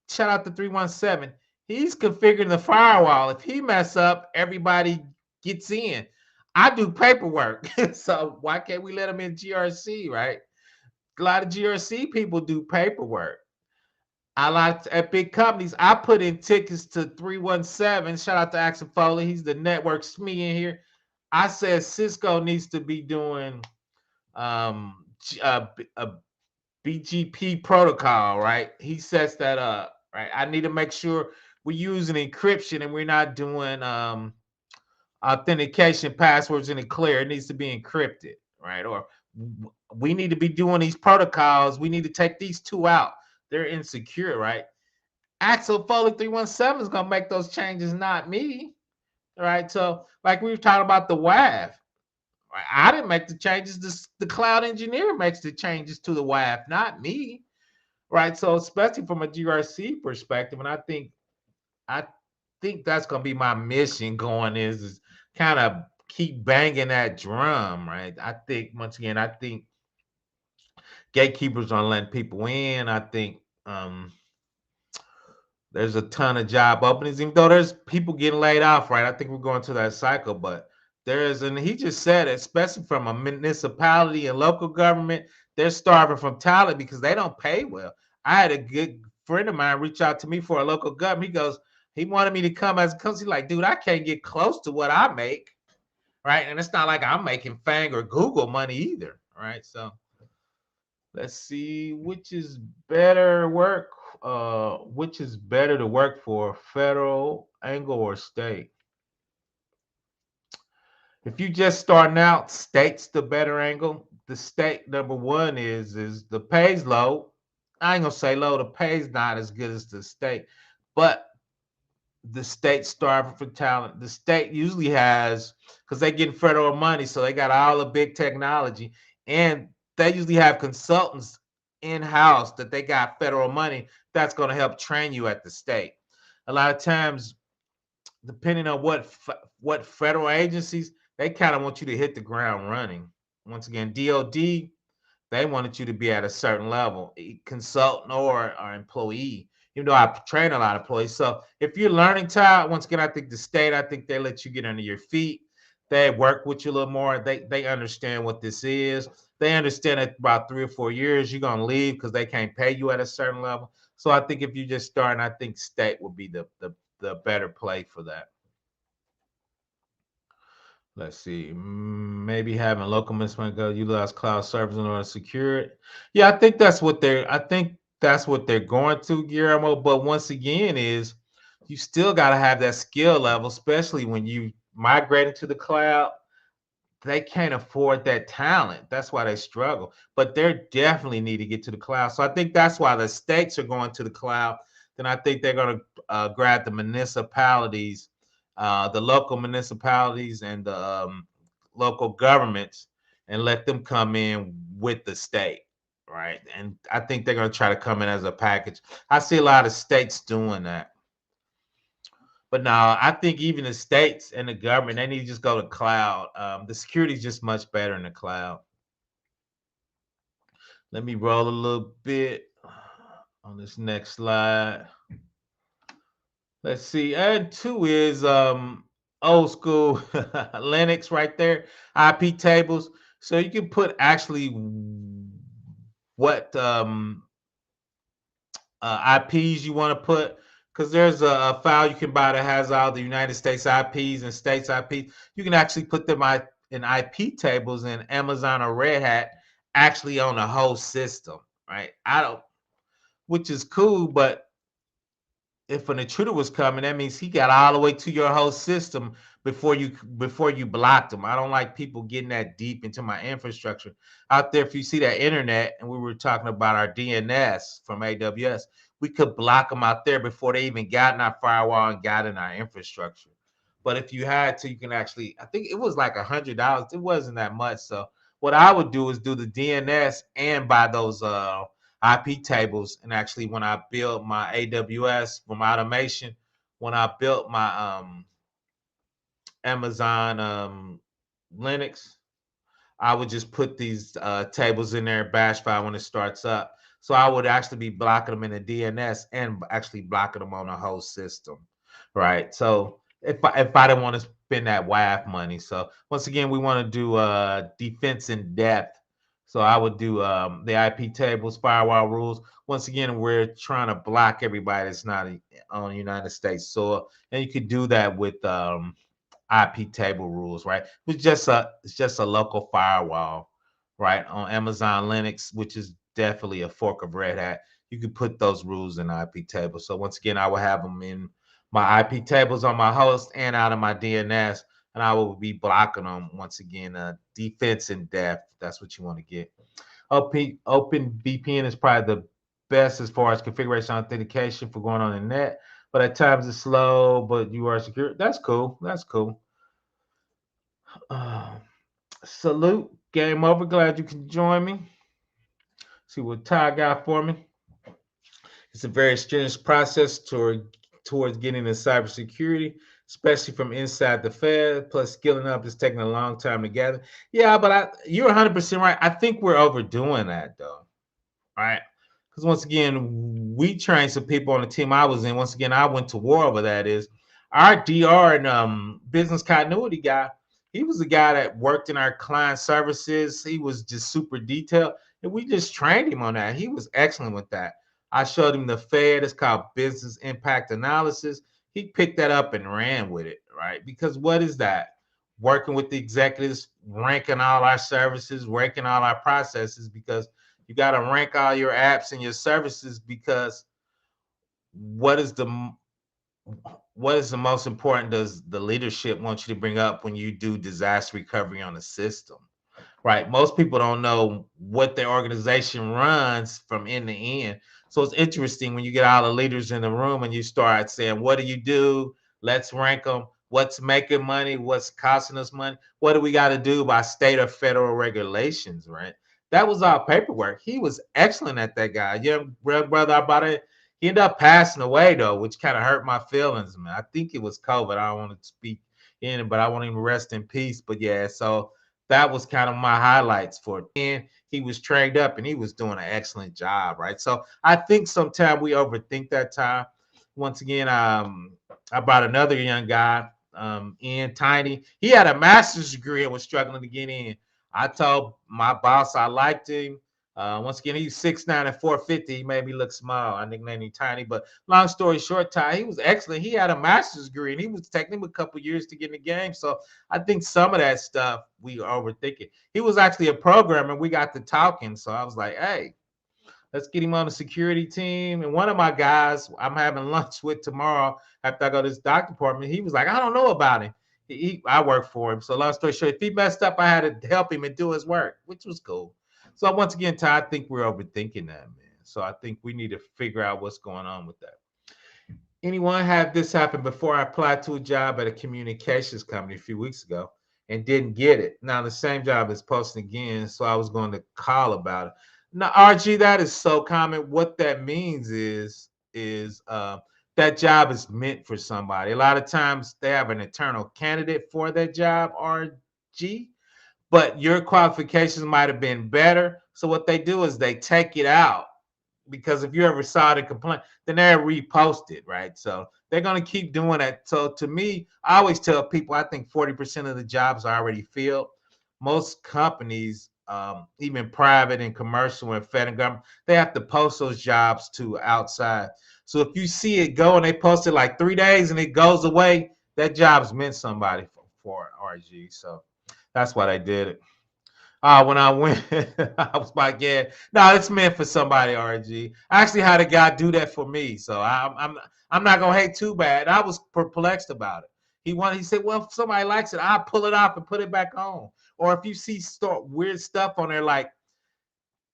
shout out to 317. He's configuring the firewall. If he mess up, everybody gets in. I do paperwork. So why can't we let him in GRC, right? A lot of GRC people do paperwork. I like at big companies. I put in tickets to 317. Shout out to Axel Foley. He's the network SME in here. I said Cisco needs to be doing um, a BGP protocol, right? He sets that up, right? I need to make sure we're using encryption and we're not doing authentication passwords in a clear. It needs to be encrypted, right? Or we need to be doing these protocols. We need to take these two out. They're insecure, right? Axel Foley 317 is gonna make those changes, not me. right? So, like we were talking about the WAF, right? I didn't make the changes. The cloud engineer makes the changes to the WAF, not me, right? So, especially from a GRC perspective, and I think that's gonna be my mission going is kind of keep banging that drum, right? I think once again, I think gatekeepers aren't letting people in. I think there's a ton of job openings, even though there's people getting laid off, right? I think we're going to that cycle, but there is, and he just said, especially from a municipality and local government, they're starving from talent because they don't pay well. I had a good friend of mine reach out to me for a local government. He goes, he wanted me to come as a coach. He's like, dude, I can't get close to what I make, right? And it's not like I'm making Fang or Google money either, right? So let's see which is better work. Which is better to work for, federal angle or state? If you just starting out, state's the better angle. The state number one is the pay's low. I ain't gonna say low. The pay's not as good as the state, but the state starving for talent. The state usually has because they getting federal money, so they got all the big technology, and they usually have consultants in house that they got federal money that's going to help train you at the state. A lot of times, depending on what federal agencies, they kind of want you to hit the ground running. Once again, DoD, they wanted you to be at a certain level, consultant or employee. Even though I train a lot of employees, so if you're learning child, once again, I think the state, I think they let you get under your feet. They work with you a little more. They understand what this is. They understand that about 3 or 4 years you're gonna leave because they can't pay you at a certain level. So I think if you just starting, I think state would be the better play for that. Let's see. Maybe having local management go utilize cloud servers in order to secure it. Yeah, I think that's what they're going to, Guillermo. But once again, is you still got to have that skill level, especially when you migrating to the cloud. They can't afford that talent. That's why they struggle. But they definitely need to get to the cloud. So I think that's why the states are going to the cloud. Then I think they're going to grab the municipalities, the local municipalities, and the local governments, and let them come in with the state, right? And I think they're going to try to come in as a package. I see a lot of states doing that. But now I think even the states and the government, they need to just go to cloud. The security is just much better in the cloud. Let me roll a little bit on this next slide. Let's see. And two is old school Linux right there, IP tables. So you can put actually what IPs you want to put, because there's a file you can buy that has all the United States IPs and states IPs. You can actually put them in IP tables in Amazon or Red Hat, actually on the whole system, right? I don't, which is cool, but if an intruder was coming, that means he got all the way to your whole system before you blocked him. I don't like people getting that deep into my infrastructure out there. If you see that internet, and we were talking about our DNS from AWS, we could block them out there before they even got in our firewall and got in our infrastructure. But if you had to, you can actually. I think it was like $100. It wasn't that much. So what I would do is do the DNS and buy those IP tables. And actually, when I built my AWS from automation, when I built my Amazon Linux, I would just put these tables in there, bash file when it starts up. So I would actually be blocking them in the DNS and actually blocking them on the whole system, right? So if I didn't want to spend that WAF money, so once again we want to do defense in depth. So I would do the IP tables, firewall rules. Once again, we're trying to block everybody that's not on United States soil, and you could do that with IP table rules, right? It's just a local firewall, right? On Amazon Linux, which is definitely a fork of Red Hat. You could put those rules in IP tables. So once again, I will have them in my IP tables on my host and out of my DNS, and I will be blocking them once again. Defense in depth. That's what you want to get. Open VPN is probably the best as far as configuration authentication for going on the net. but at times it's slow, but you are secure. That's cool. That's cool. Uh, Salute. Game over. Glad you can join me. See what Ty got for me. It's a very strenuous process towards getting into cybersecurity, especially from inside the Fed. Plus, skilling up is taking a long time to gather. Yeah, but you're 100% right. I think we're overdoing that, though. Right? Because once again, we trained some people on the team I was in. Once again, I went to war over that. Is our DR and business continuity guy? He was the guy that worked in our client services. He was just super detailed, and we just trained him on that. He was excellent with that. I showed him the Fed. It's called business impact analysis. He picked that up and ran with it, right? Because what is that? Working with the executives, ranking all our services, ranking all our processes, because you got to rank all your apps and your services, because what is the what is the most important does the leadership want you to bring up when you do disaster recovery on the system, right? Most people don't know what their organization runs from end to end. So it's interesting when you get all the leaders in the room and you start saying, what do you do? Let's rank them. What's making money? What's costing us money? What do we got to do by state or federal regulations, right? That was all paperwork. He was excellent at that guy. Young brother, about it. He ended up passing away, though, which kind of hurt my feelings, man. I think it was COVID. I don't want to speak in it, but I want him to rest in peace. But yeah, so that was kind of my highlights for it. And he was trained up and he was doing an excellent job, right? So I think sometimes we overthink that time. Once again, I brought another young guy, Ian Tiny. He had a master's degree and was struggling to get in. I told my boss I liked him. Once again, he's 6'9" and 450. He made me look small. I nicknamed him Tiny. But long story short, Ty, he was excellent. He had a master's degree and he was taking him a couple years to get in the game. So I think some of that stuff we are overthinking. He was actually a programmer. We got to talking. So I was like, hey, let's get him on the security team. And one of my guys I'm having lunch with tomorrow after I go to this doctor appointment, he was like, I don't know about him. I work for him. So long story short, if he messed up, I had to help him and do his work, which was cool. So once again, Ty, I think we're overthinking that, man. So I think we need to figure out what's going on with that. Anyone had this happen before? I applied to a job at a communications company a few weeks ago and didn't get it. Now the same job is posting again, so I was going to call about it. Now, RG, that is so common. What that means is that job is meant for somebody. A lot of times they have an internal candidate for that job, RG, but your qualifications might have been better. So what they do is they take it out, because if you ever saw the complaint, then they're reposted, right? So they're going to keep doing that. So to me, I always tell people I think 40% of the jobs are already filled. Most companies, even private and commercial and federal government, they have to post those jobs to outside. So if you see it go and they post it like 3 days and it goes away, that job's meant somebody for RG. So that's why they did it. When I went, I was like, yeah, no, it's meant for somebody, RG. I actually had a guy do that for me, so I'm not gonna hate too bad. I was perplexed about it. He said, well, if somebody likes it, I'll pull it off and put it back on. Or if you see weird stuff on there, like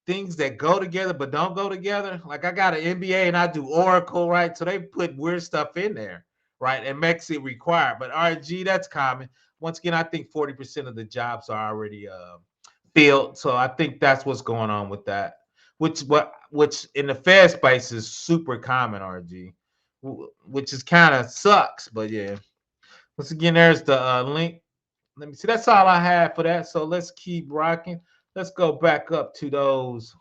things that go together but don't go together. Like I got an MBA and I do Oracle, right? So they put weird stuff in there, right? It makes it required. But RG, that's common. Once again, I think 40% of the jobs are already field. So I think that's what's going on with that. Which in the Fed space is super common, RG, which is kind of sucks. But yeah, once again, there's the link. Let me see. That's all I have for that. So let's keep rocking. Let's go back up to those.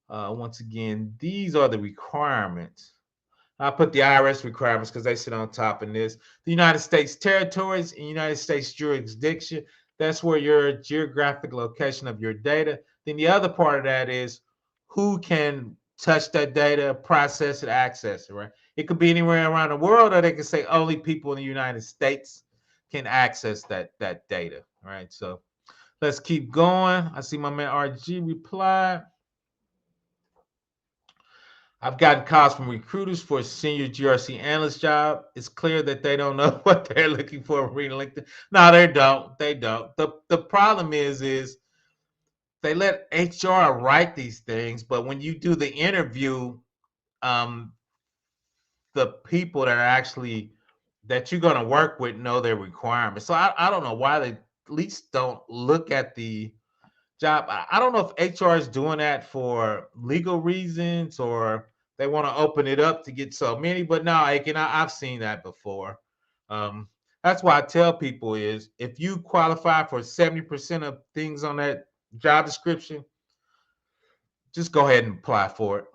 Once again, these are the requirements. I put the IRS requirements because they sit on top of this. The United States territories and United States jurisdiction. That's where your geographic location of your data. Then the other part of that is who can touch that data, process it, access it, right? It could be anywhere around the world, or they can say only people in the United States can access that data, right? So let's keep going. I see my man RG replied. I've gotten calls from recruiters for a senior GRC analyst job. It's clear that they don't know what they're looking for reading LinkedIn. No, they don't. They don't. The problem is they let HR write these things, but when you do the interview, um, the people that are actually that you're going to work with know their requirements. So I don't know why they at least don't look at the job. I don't know if HR is doing that for legal reasons or they want to open it up to get so many. But no, I've seen that before. Um, that's why I tell people is if you qualify for 70% of things on that job description, just go ahead and apply for it.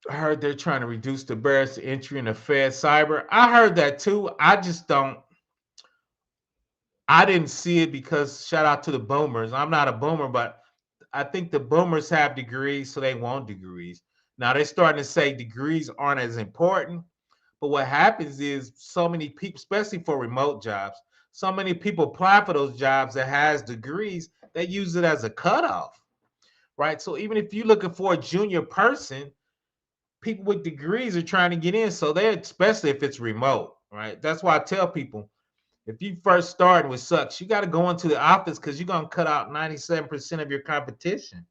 I heard they're trying to reduce the barriers to entry in the Fed cyber. I heard that too. I just don't. I didn't see it because shout out to the boomers. I'm not a boomer, but I think the boomers have degrees, so they want degrees. Now they're starting to say degrees aren't as important. But what happens is so many people, especially for remote jobs, so many people apply for those jobs that has degrees, they use it as a cutoff, right? So even if you're looking for a junior person, people with degrees are trying to get in. So they, especially if it's remote, right? That's why I tell people if you first start with sucks, you got to go into the office because you're gonna cut out 97% of your competition.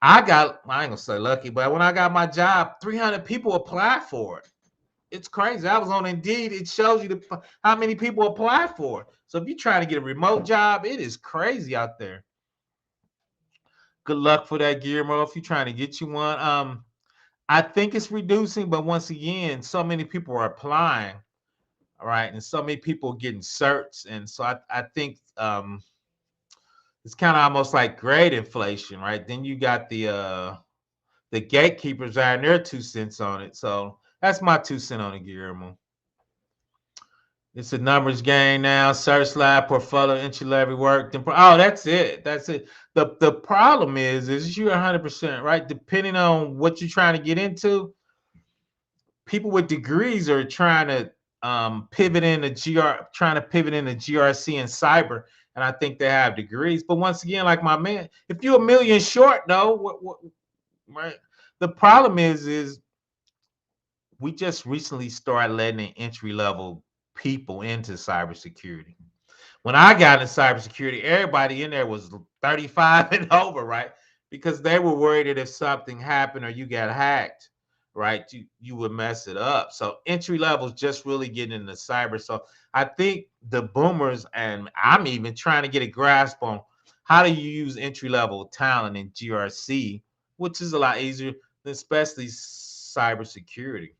I ain't gonna say lucky, but when I got my job, 300 people applied for it. It's crazy. I was on Indeed. It shows you how many people apply for it. So if you're trying to get a remote job, it is crazy out there. Good luck for that, Guillermo. If you're trying to get you one, I think it's reducing, but once again, so many people are applying, all right, and so many people getting certs, and so I think it's kind of almost like grade inflation, right? Then you got the gatekeepers adding their 2 cents on it. So that's my 2 cents on it, Guillermo. It's a numbers game now. Search lab, portfolio, entry level work. Oh, that's it. That's it. The problem is you're 100% right. Depending on what you're trying to get into, people with degrees are trying to trying to pivot into GRC and cyber, and I think they have degrees. But once again, like my man, if you're a million short, though, right? The problem is we just recently started letting entry level people into cybersecurity. When I got into cybersecurity, everybody in there was 35 and over, right? Because they were worried that if something happened or you got hacked, right, you would mess it up. So entry level is just really getting into cyber. So I think the boomers, and I'm even trying to get a grasp on how do you use entry level talent in GRC, which is a lot easier, especially cybersecurity.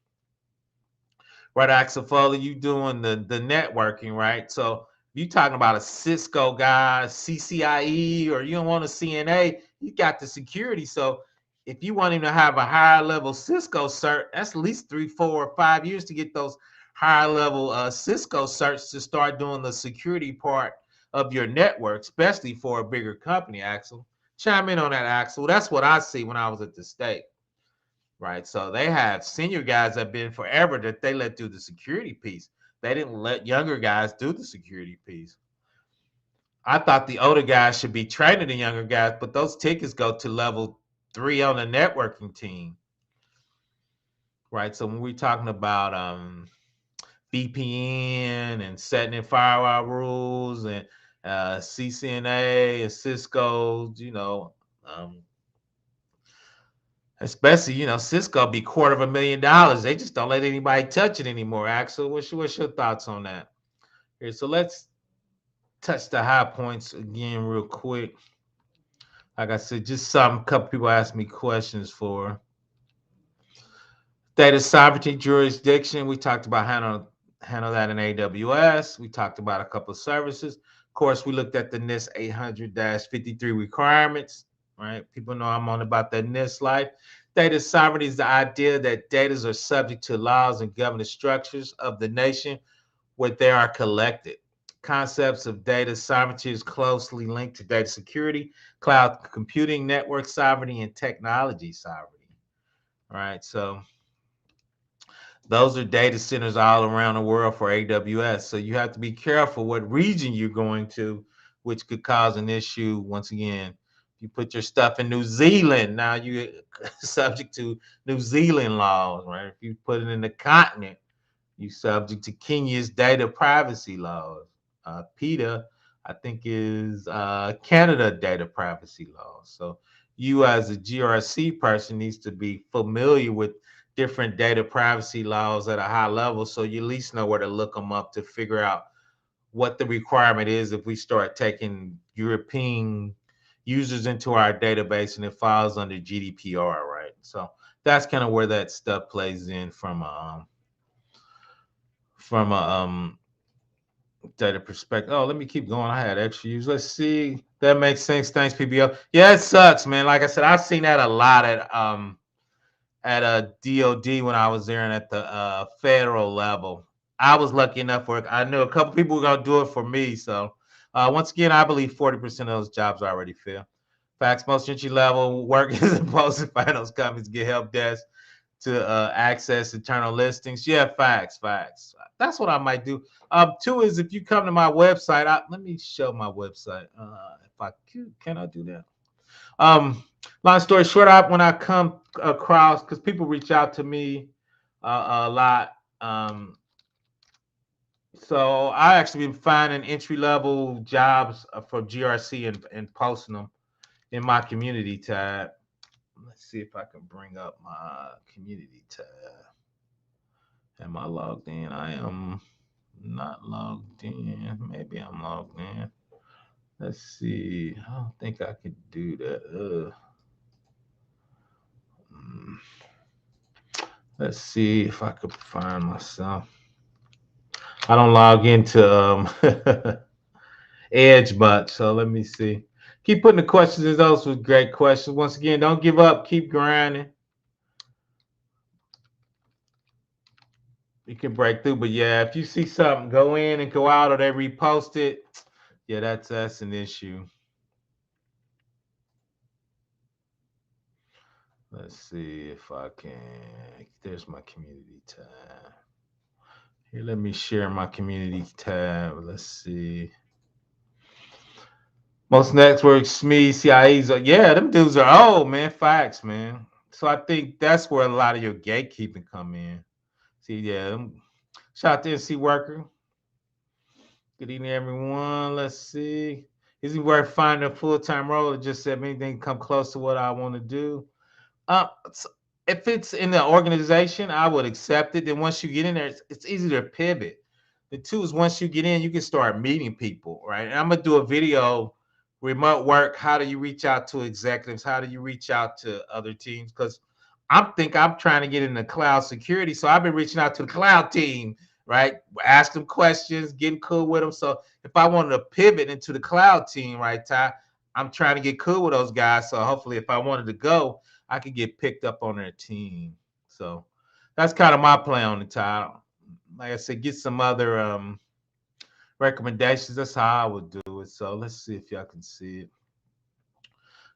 Right, Axel Foley, you doing the networking, right? So you talking about a Cisco guy, CCIE, or you don't want a CNA, you got the security. So if you want him to have a higher level Cisco cert, that's at least 3, 4, or 5 years to get those higher level Cisco certs to start doing the security part of your network, especially for a bigger company, Axel. Chime in on that, Axel. That's what I see when I was at the state. Right. So they have senior guys that have been forever that they let do the security piece. They didn't let younger guys do the security piece. I thought the older guys should be training the younger guys, but those tickets go to level 3 on the networking team. Right. So when we're talking about VPN and setting in firewall rules and CCNA and Cisco, especially, Cisco be $250,000. They just don't let anybody touch it anymore. Axel, what's your thoughts on that? Here, so let's touch the high points again real quick. Like I said, just a couple people asked me questions for data sovereignty jurisdiction. We talked about handle that in AWS. We talked about a couple of services. Of course, we looked at the NIST 800-53 requirements. Right? People know I'm on about that NIST life. Data sovereignty is the idea that data are subject to laws and governance structures of the nation where they are collected. Concepts of data sovereignty is closely linked to data security, cloud computing, network sovereignty, and technology sovereignty. All right, so those are data centers all around the world for AWS. So you have to be careful what region you're going to, which could cause an issue. Once again, if you put your stuff in New Zealand, now you're subject to New Zealand laws, right? If you put it in the continent, you're subject to Kenya's data privacy laws. PETA, I think, is Canada data privacy laws. So you as a GRC person needs to be familiar with different data privacy laws at a high level, so you at least know where to look them up to figure out what the requirement is if we start taking European users into our database and it falls under GDPR, right? So that's kind of where that stuff plays in from a data perspective. Oh, let me keep going. I had extra use. Let's see. That makes sense. Thanks, PBO. Yeah, it sucks, man. Like I said, I've seen that a lot at a DOD when I was there and at the federal level. I was lucky enough where I knew a couple people were gonna do it for me. So once again, I believe 40% of those jobs already fill. Facts, most entry level work is imposed by those companies get help desk to access internal listings. Yeah, facts. That's what I might do. Two is if you come to my website, let me show my website. If I can I do that? Long story short, when I come across, because people reach out to me a lot, so I actually been finding entry level jobs for GRC and posting them in my community tab. Let's see if I can bring up my community tab. Am I logged in? I am not logged in. Maybe I'm logged in. Let's see. I don't think I could do that. Let's see if I could find myself. I don't log into Edge much, so let me see. Keep putting the questions in. Those were great questions. Once again, don't give up. Keep grinding. You can break through, but yeah, if you see something go in and go out, or they repost it, yeah, that's an issue. Let's see if I can. There's my community tab. Here, let me share my community tab. Let's see. Most networks, SME, CIEs are, yeah, them dudes are old, man. Facts, man. So I think that's where a lot of your gatekeeping come in. See, yeah. Shout out to NC Worker. Good evening, everyone. Let's see. Is it worth finding a full-time role or just if anything come close to what I want to do? So if it's in the organization, I would accept it. Then once you get in there, it's easy to pivot. The two is once you get in, you can start meeting people, right? And I'm gonna do a video, remote work. How do you reach out to executives? How do you reach out to other teams? Because I'm trying to get into cloud security, so I've been reaching out to the cloud team, right? Ask them questions, getting cool with them. So if I wanted to pivot into the cloud team, right, Ty, I'm trying to get cool with those guys. So hopefully, if I wanted to go, I could get picked up on their team. So that's kind of my play on the title. Like I said, get some other recommendations. That's how I would do it. So let's see if y'all can see it.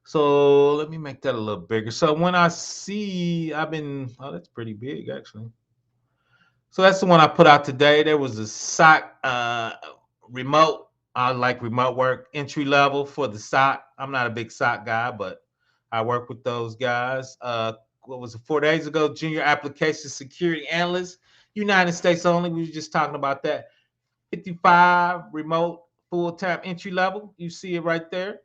So let me make that a little bigger. So when I see, oh, that's pretty big actually. So that's the one I put out today. There was a SOC remote. I like remote work entry level for the SOC. I'm not a big SOC guy, but I work with those guys. What was it, 4 days ago? Junior application security analyst, United States only. We were just talking about that. 55 remote full-time entry level. You see it right there.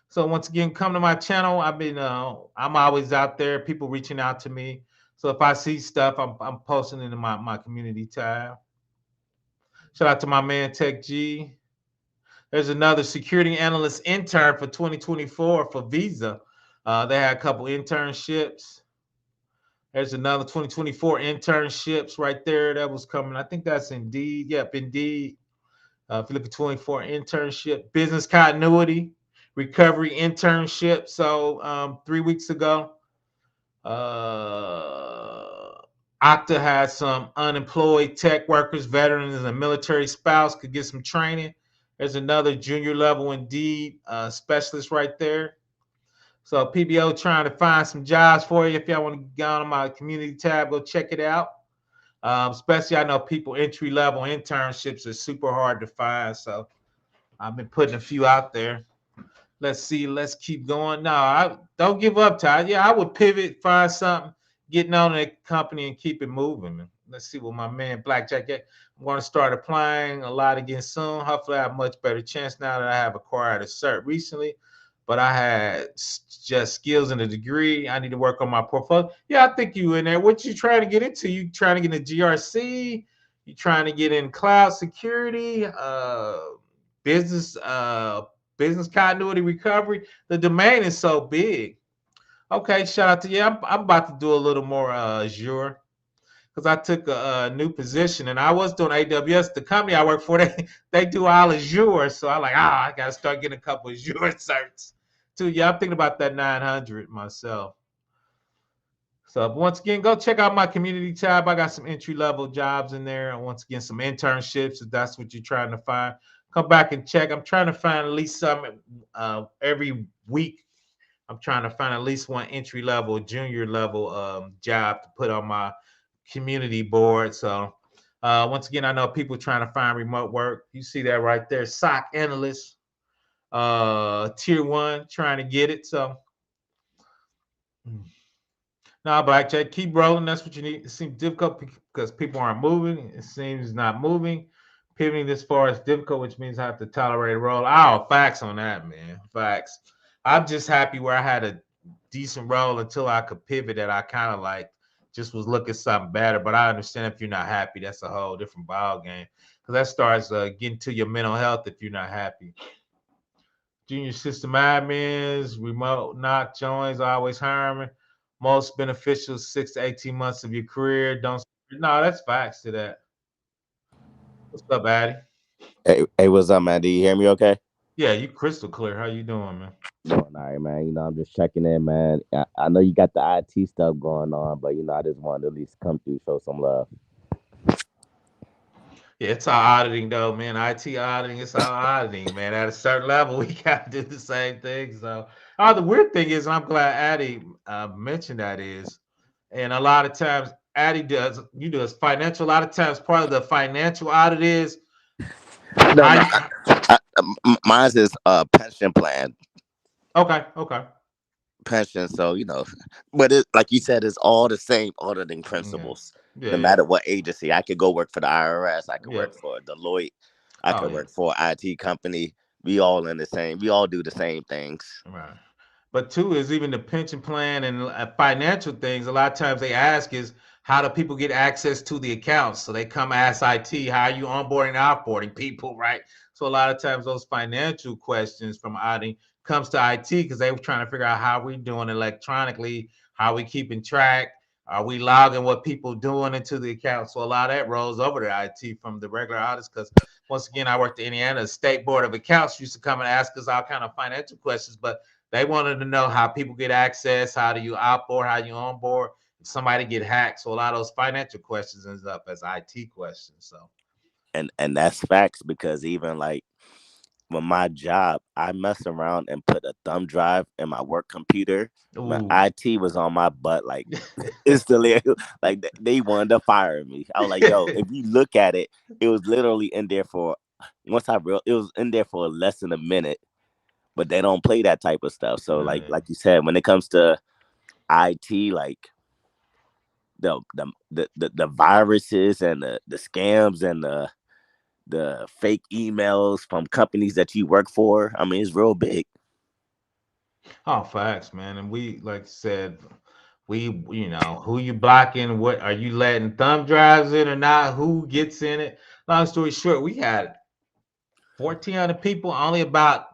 So once again, come to my channel. I'm always out there. People reaching out to me. So if I see stuff, I'm posting into my community tab. Shout out to my man Tech G. There's another security analyst intern for 2024 for Visa. They had a couple internships. There's another 2024 internships right there that was coming. I think that's Indeed. Yep, Indeed. If you look at 24 internship, business continuity, recovery internship. So 3 weeks ago, Okta had some unemployed tech workers, veterans, and a military spouse could get some training. There's another junior level Indeed specialist right there. So PBO trying to find some jobs for you. If y'all want to go on my community tab, go check it out. Especially I know people entry level internships are super hard to find. So I've been putting a few out there. Let's see. Let's keep going. No, I don't give up, Ty. Yeah, I would pivot, find something, getting on a company and keep it moving. Let's see what my man Blackjack get. I'm going to start applying a lot again soon. Hopefully, I have a much better chance now that I have acquired a cert recently. but I had just skills and a degree. I need to work on my portfolio. Yeah, I think you in there. What you trying to get into? You trying to get into GRC? You trying to get in cloud security? Business business continuity recovery. The domain is so big. Okay, shout out to you. I'm about to do a little more Azure because I took a new position and I was doing AWS. The company I work for, they do all Azure, so I like I got to start getting a couple Azure certs too. Yeah, I'm thinking about that 900 myself. So once again, go check out my community tab. I got some entry level jobs in there, and once again, some internships if that's what you're trying to find. Come back and check. I'm trying to find at least some every week. I'm trying to find at least one entry level, junior level job to put on my community board. So once again, I know people trying to find remote work. You see that right there, SOC analyst, tier one, trying to get it. So now, Blackjack, keep rolling. That's what you need. It seems difficult because people aren't moving. It seems not moving. Pivoting this far is difficult, which means I have to tolerate a roll. Oh, facts on that, man. Facts. I'm just happy where I had a decent role until I could pivot that I kind of like just was looking something better. But I understand if you're not happy, that's a whole different ball game because that starts getting to your mental health if you're not happy. Junior system admins, remote knock joins, always hiring. Most beneficial 6 to 18 months of your career. Don't no, that's facts to that. What's up, Addy?
Hey, what's up, man? Do you hear me okay?
Yeah, you crystal clear. How you doing, man?
Doing all right, man. I'm just checking in, man. I know you got the IT stuff going on, but I just wanted to at least come through, show some love.
Yeah, it's all auditing though, man. IT auditing, it's all auditing, man. At a certain level, we gotta do the same thing. So, the weird thing is, and I'm glad Addy mentioned that is, and a lot of times Addy does, you do, is financial. A lot of times, part of the financial audit is
No,
how
no,
you.
mine's is pension plan,
Okay, okay,
pension. So but it like you said, it's all the same auditing
yeah,
principles.
yeah,
No
yeah,
matter what agency, I could go work for the IRS, I could work
yep.
for Deloitte, I
Oh
could
yeah,
work for an IT company. We all in the same. We all do the same things.
right. But two is even the pension plan and financial things. A lot of times they ask is how do people get access to the accounts? So they come ask IT, how are you onboarding and offboarding people, right? So a lot of times those financial questions from auditing comes to IT because they were trying to figure out how we doing electronically, how we keeping track, are we logging what people doing into the account? So a lot of that rolls over to IT from the regular audits because once again, I worked at Indiana State Board of Accounts used to come and ask us all kind of financial questions, but they wanted to know how people get access, how do you outboard, how you onboard, if somebody get hacked. So a lot of those financial questions ends up as IT questions. So
And that's facts because even like with my job, I messed around and put a thumb drive in my work computer. My
ooh.
IT was on my butt like instantly, like they wanted to fire me. I was like, "Yo, if you look at it, it was literally in there for it was in there for less than a minute." But they don't play that type of stuff. So
Yeah.
like you said, when it comes to IT, like the viruses and the scams and the fake emails from companies that you work for. I mean, it's real big.
Oh, facts, man. And we, like I said, who you blocking? What are you letting thumb drives in or not? Who gets in it? Long story short, we had 1,400 people, only about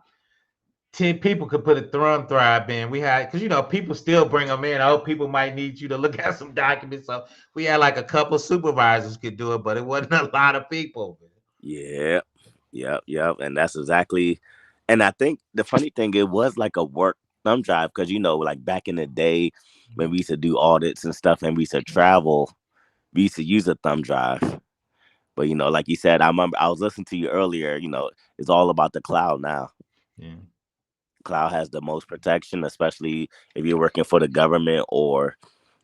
10 people could put a thumb drive in. We had, because people still bring them in. Oh, people might need you to look at some documents. So we had like a couple supervisors could do it, but it wasn't a lot of people.
Yeah, yep. And that's exactly. And I think the funny thing, it was like a work thumb drive because like back in the day when we used to do audits and stuff, and we used to travel, we used to use a thumb drive. But like you said, I remember I was listening to you earlier. It's all about the cloud now.
Yeah.
Cloud has the most protection, especially if you're working for the government or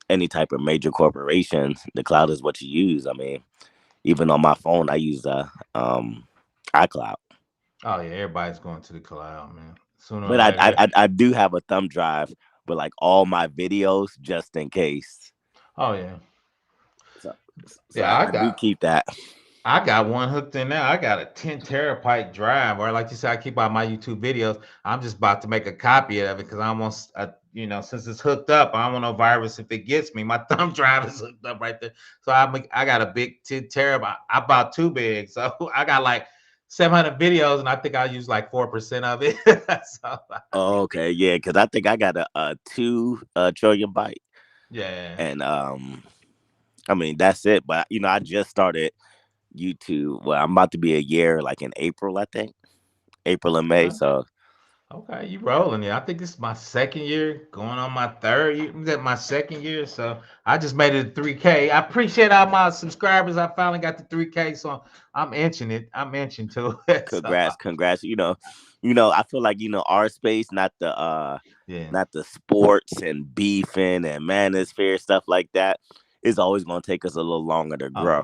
any type of major corporation. The cloud is what you use. I mean, even on my phone, I use iCloud.
Oh yeah, everybody's going to the cloud, man. Sooner or
But I, I
later.
I I do have a thumb drive with like all my videos just in case.
Oh yeah.
So so
Yeah,
I,
I
I do
got
keep that.
I got one hooked in now. I got a 10 terabyte drive, or like you said, I keep all my YouTube videos. I'm just about to make a copy of it because I almost, since it's hooked up, I don't want no virus if it gets me. My thumb drive is hooked up right there, so I got a big 10 terabyte. I bought too big, so I got like 700 videos, and I think I use like 4% of it. So
Okay, yeah, because I think I got a 2 trillion byte,
yeah.
and I mean that's it. But I just started YouTube. Well, I'm about to be a year, like in April, I think, April and May.
Okay.
So
Okay, you rolling it. I think this is my second year, going on my third year. Is that my second year? So I just made it to 3K. I appreciate all my subscribers. I finally got to 3K, so I'm inching it. I'm inching to it. So
congrats. I feel like our space,
yeah.
not the sports and beefing and manosphere stuff like that, is always gonna take us a little longer to grow.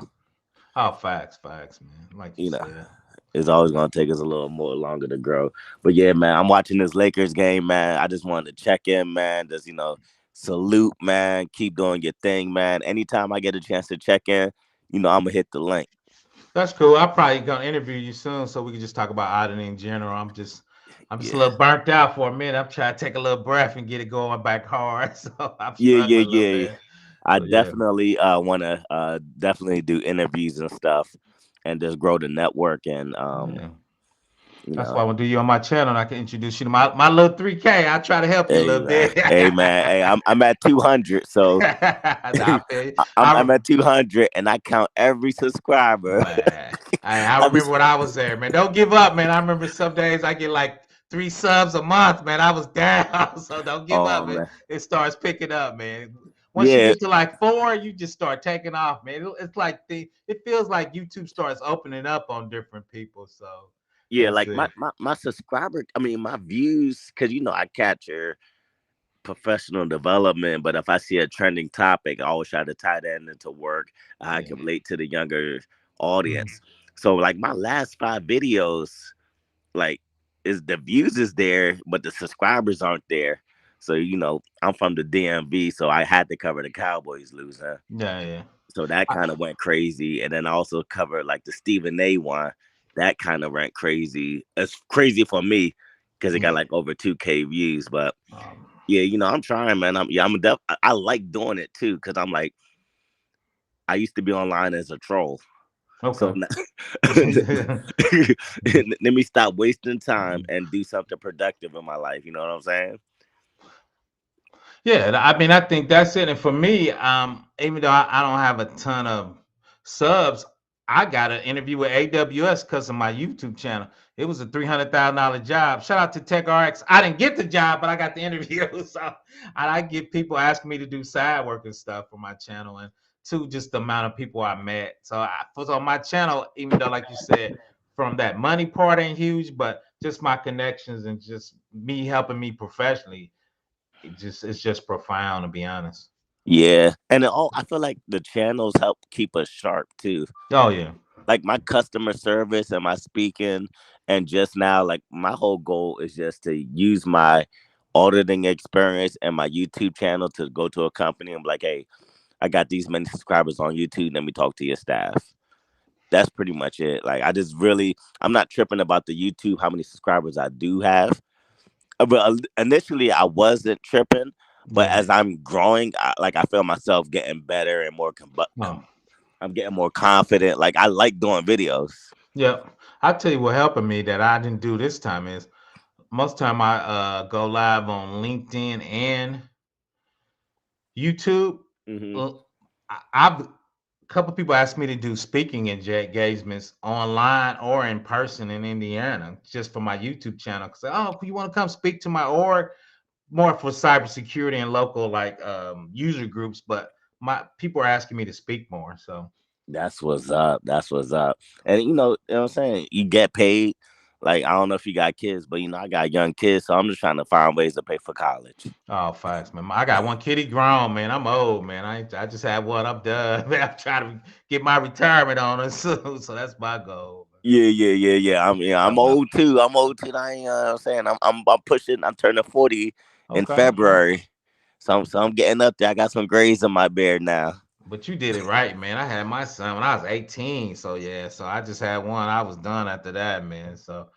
Oh, oh, facts, man. Like you
You know,
said.
it's always gonna take us a little more longer to grow. But yeah, man, I'm watching this Lakers game, man. I just wanted to check in, man. Just salute, man. Keep doing your thing, man. Anytime I get a chance to check in, I'm gonna hit the link.
That's cool. I'm probably gonna interview you soon, so we can just talk about auditing in general. I'm just a
Yeah,
little burnt out for a minute. I'm trying to take a little breath and get it going back hard. So I'm
yeah,
struggling a little
yeah.
bit.
I
So yeah,
definitely want to definitely do interviews and stuff, and just grow the network. And
yeah.
you
That's why
know,
I want to do you on my channel and I can introduce you to my little 3K. I'll try to help you a little bit.
hey man, hey, I'm at 200, so
I feel you.
I'm at 200, and I count every subscriber.
Man, I
I be,
remember when I was there, man. Don't give up, man. I remember some days I get like 3 subs a month, man. I was down. So don't give
oh
up.
man,
It starts picking up, man. Once you
yeah,
get to like 4, you just start taking off, man. It's like it feels like YouTube starts opening up on different people. So
yeah.
that's
Like
it.
my subscriber, I mean my views, because I capture professional development, but if I see a trending topic, I always try to tie that into work. I
Yeah.
can relate to the younger
Mhm.
audience. So like my last 5 videos, like is the views is there, but the subscribers aren't there. So I'm from the DMV, so I had to cover the Cowboys losing.
Yeah, yeah.
So that
I,
kind of went crazy, and then I also covered like the Stephen A one. That kind of went crazy. It's crazy for me because it got
yeah.
like over 2K views, but
Um,
yeah, I'm trying, man. I like doing it too because I'm like I used to be online as a troll, so
okay.
now, let me stop wasting time and do something productive in my life. You know what I'm saying?
Yeah, I mean, I think that's it. And for me, even though I don't have a ton of subs, I got an interview with AWS because of my YouTube channel. It was a $300,000 job. Shout out to TechRX. I didn't get the job, but I got the interview. So I get people asking me to do side work and stuff for my channel, and two, just the amount of people I met. So was on my channel, even though, like you said, from that money part ain't huge, but just my connections and just me helping me professionally it's just profound, to be honest.
Yeah, and I feel like the channels help keep us sharp too.
Oh yeah.
Like my customer service and my speaking, and just now, like my whole goal is just to use my auditing experience and my YouTube channel to go to a company and be like, hey, I got these many subscribers on YouTube. Let me talk to your staff. That's pretty much it. Like I'm not tripping about the YouTube, how many subscribers I do have. But initially I wasn't tripping, but
Yeah.
as I'm growing, I feel myself getting better and
Oh.
I'm getting more confident. Like I like doing videos.
Yeah. I tell you what helping me that I didn't do this time is most time I go live on LinkedIn and YouTube.
Hmm.
Uh, I've a couple people asked me to do speaking engagements online or in person in Indiana just for my YouTube channel. Say, oh, you want to come speak to my org? More for cybersecurity and local like user groups, but my people are asking me to speak more. So
That's what's up. That's what's up. And what I'm saying? You get paid. Like I don't know if you got kids, but I got young kids, so I'm just trying to find ways to pay for college.
oh, facts, man. I got one kitty grown, man. I'm old, man. I just had one. I'm done. Man, I'm trying to get my retirement on it soon. So that's my goal.
Yeah. I'm
Man.
old too. I'm old too. I ain't, what I'm saying I'm pushing. I'm turning 40 in
Okay, okay.
February, so I'm getting up there. I got some grays in my beard now.
But you did it right, man. I had my son when I was 18. So yeah, so I just had one. I was done after that, man. So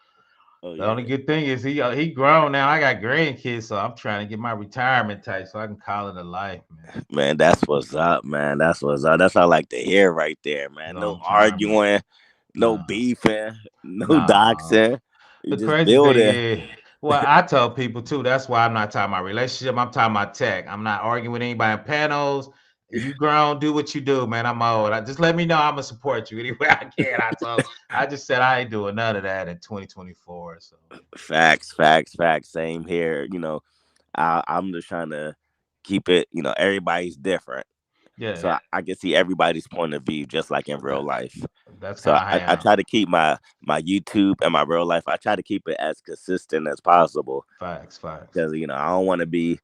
Oh
the only
yeah,
good thing is he grown now. I got grandkids, so I'm trying to get my retirement type so I can call it a life, man.
man. That's what's up, man. That's what's up. That's what I like to hear right there, man. No
Long term, man.
arguing, no
No,
beefing, no
no.
doxing. You
The
just
crazy thing
building.
is, well, I tell people too. That's why I'm not talking about relationship. I'm talking about tech. I'm not arguing with anybody in panels. You grown, do what you do, man. I'm old. Just let me know. I'm gonna support you any way I can. I just said I ain't doing none of that in 2024. So
Facts, facts, facts. Same here. I'm just trying to keep it. Everybody's different,
yeah,
so I can see everybody's point of view, just like in real
that,
life.
that's
So
how I
I
am.
try to keep my YouTube and my real life. I try to keep it as consistent as possible
Facts, facts.
because I don't want to be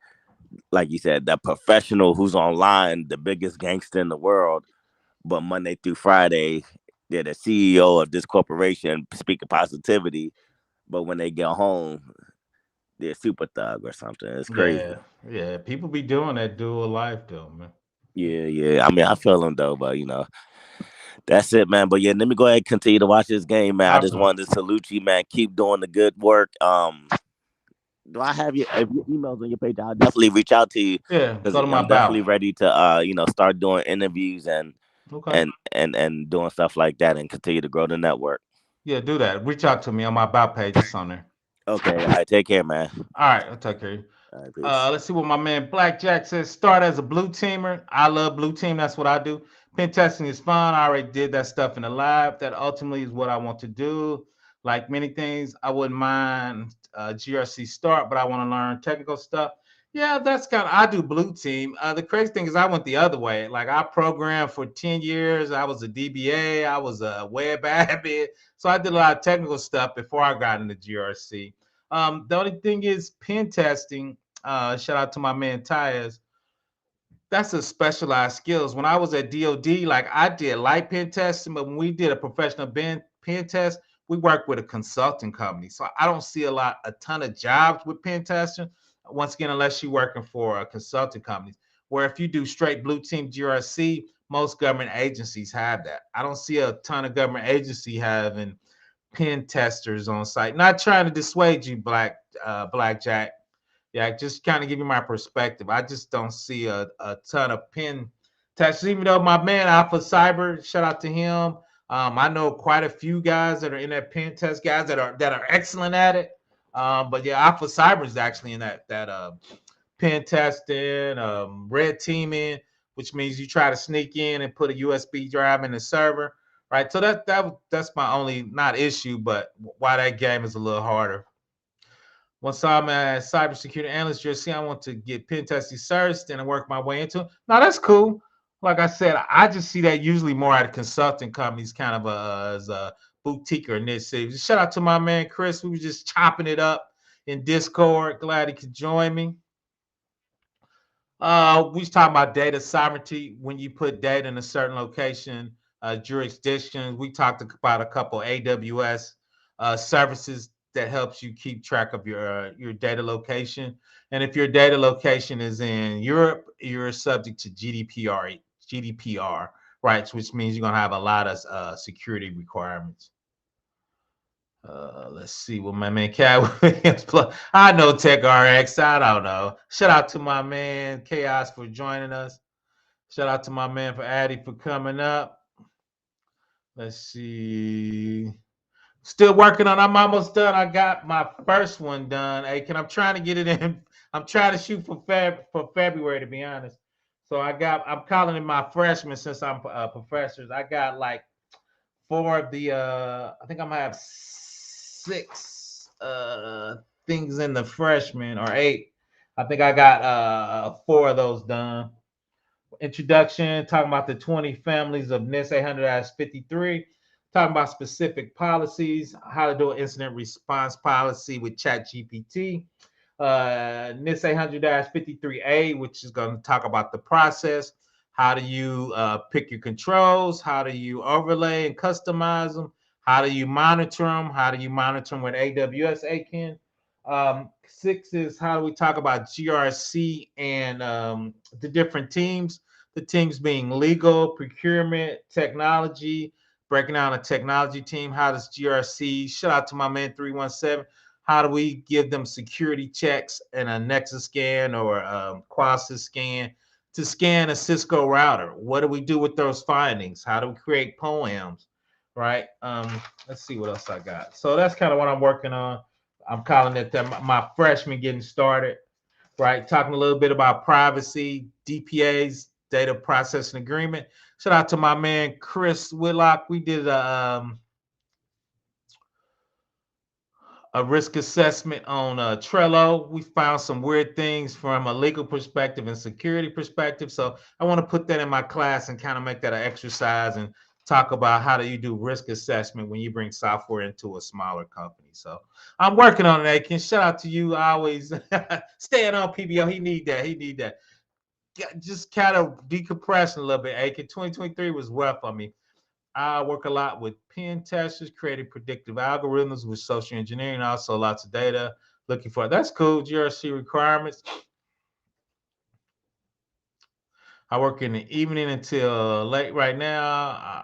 like you said, that professional who's online, the biggest gangster in the world, but Monday through Friday, they're the CEO of this corporation speaking positivity, but when they get home, they're a super thug or something. It's crazy.
Yeah, yeah. People be doing that dual life though, man.
Yeah, yeah. I mean, I feel them though, but that's it, man. But yeah, let me go ahead and continue to watch this game, man. I
I
just wanted to salute you, man. Keep doing the good work. Do I have your emails on your page? I'll definitely reach out to you
yeah.
because
Go to my
I'm definitely
bow.
ready to start doing interviews and
Okay.
and and doing stuff like that and continue to grow the network.
Yeah, do that. Reach out to me on my bow page. It's on there.
Okay, all right, take care, man.
All right, I'll take care of you.
All right, peace.
Let's see what my man Blackjack says. Start as a blue teamer. I love blue team. That's what I do. Pen testing is fun. I already did that stuff in the lab. That ultimately is what I want to do. Like many things, I wouldn't mind GRC start, but I want to learn technical stuff. Yeah, that's kind of I do blue team. The crazy thing is I went the other way. Like I programmed for 10 years. I was a DBA. I was a web admin. So I did a lot of technical stuff before I got into GRC. The only thing is pen testing. Shout out to my man Tyus. That's a specialized skills. When I was at DoD, like I did light pen testing, but when we did a professional pen test, we worked with a consulting company. So I don't see a ton of jobs with pen testing. Once again, unless you're working for a consulting company, where if you do straight blue team GRC, most government agencies have that. I don't see a ton of government agency having pen testers on site. Not trying to dissuade you, Blackjack. Yeah, just kind of give you my perspective. I just don't see a ton of pen testers, even though my man Alpha Cyber, shout out to him. I know quite a few guys that are in that pen test, guys that are excellent at it. But yeah, Alpha Cyber is actually in that pen testing, red teaming, which means you try to sneak in and put a USB drive in the server, right? So that's my only not issue, but why that game is a little harder. Once I'm a cybersecurity analyst, you'll see I want to get pen testing first and work my way into it. Now that's cool. Like I said, I just see that usually more at consulting companies, kind of as a boutique or niche. Shout out to my man Chris. We were just chopping it up in Discord. Glad he could join me. We was talking about data sovereignty. When you put data in a certain location, jurisdictions. We talked about a couple AWS services that helps you keep track of your data location. And if your data location is in Europe, you're subject to GDPR rights, which means you're gonna have a lot of security requirements. Let's see what my man Cat Williams play. I know Tech RX. I don't know. Shout out to my man Chaos for joining us. Shout out to my man for Addy for coming up. Let's see. Still working on. I'm almost done. I got my first one done. Hey, I'm trying to get it in. I'm trying to shoot for February to be honest. So I'm calling it my freshman since I'm professors. I got like four of the I think I'm gonna have six things in the freshman or eight. I think I got four of those done. Introduction, talking about the 20 families of NIST 800-53, talking about specific policies, how to do an incident response policy with ChatGPT. NIST 800-53A, which is going to talk about the process. How do you pick your controls? How do you overlay and customize them? How do you monitor them? How do you monitor them with AWS AKIN? Six is how do we talk about GRC and the different teams? The teams being legal, procurement, technology, breaking down a technology team. How does GRC? Shout out to my man 317. How do we give them security checks and a Nexus scan or Quasys scan to scan a Cisco router? What do we do with those findings? How do we create poems? Right. Let's see what else I got. So that's kind of what I'm working on. I'm calling it my freshman getting started. Right. Talking a little bit about privacy, DPAs, data processing agreement. Shout out to my man Chris Whitlock. We did a risk assessment on Trello. We found some weird things from a legal perspective and security perspective. So I want to put that in my class and kind of make that an exercise and talk about how do you do risk assessment when you bring software into a smaller company. So I'm working on it, Aiken. Shout out to you. I always staying on PBO. He need that. He need that. Just kind of decompressing a little bit, Aiken. 2023 was rough on me. I work a lot with pen testers, creating predictive algorithms with social engineering, also lots of data looking for. That's cool. GRC requirements. I work in the evening until late right now.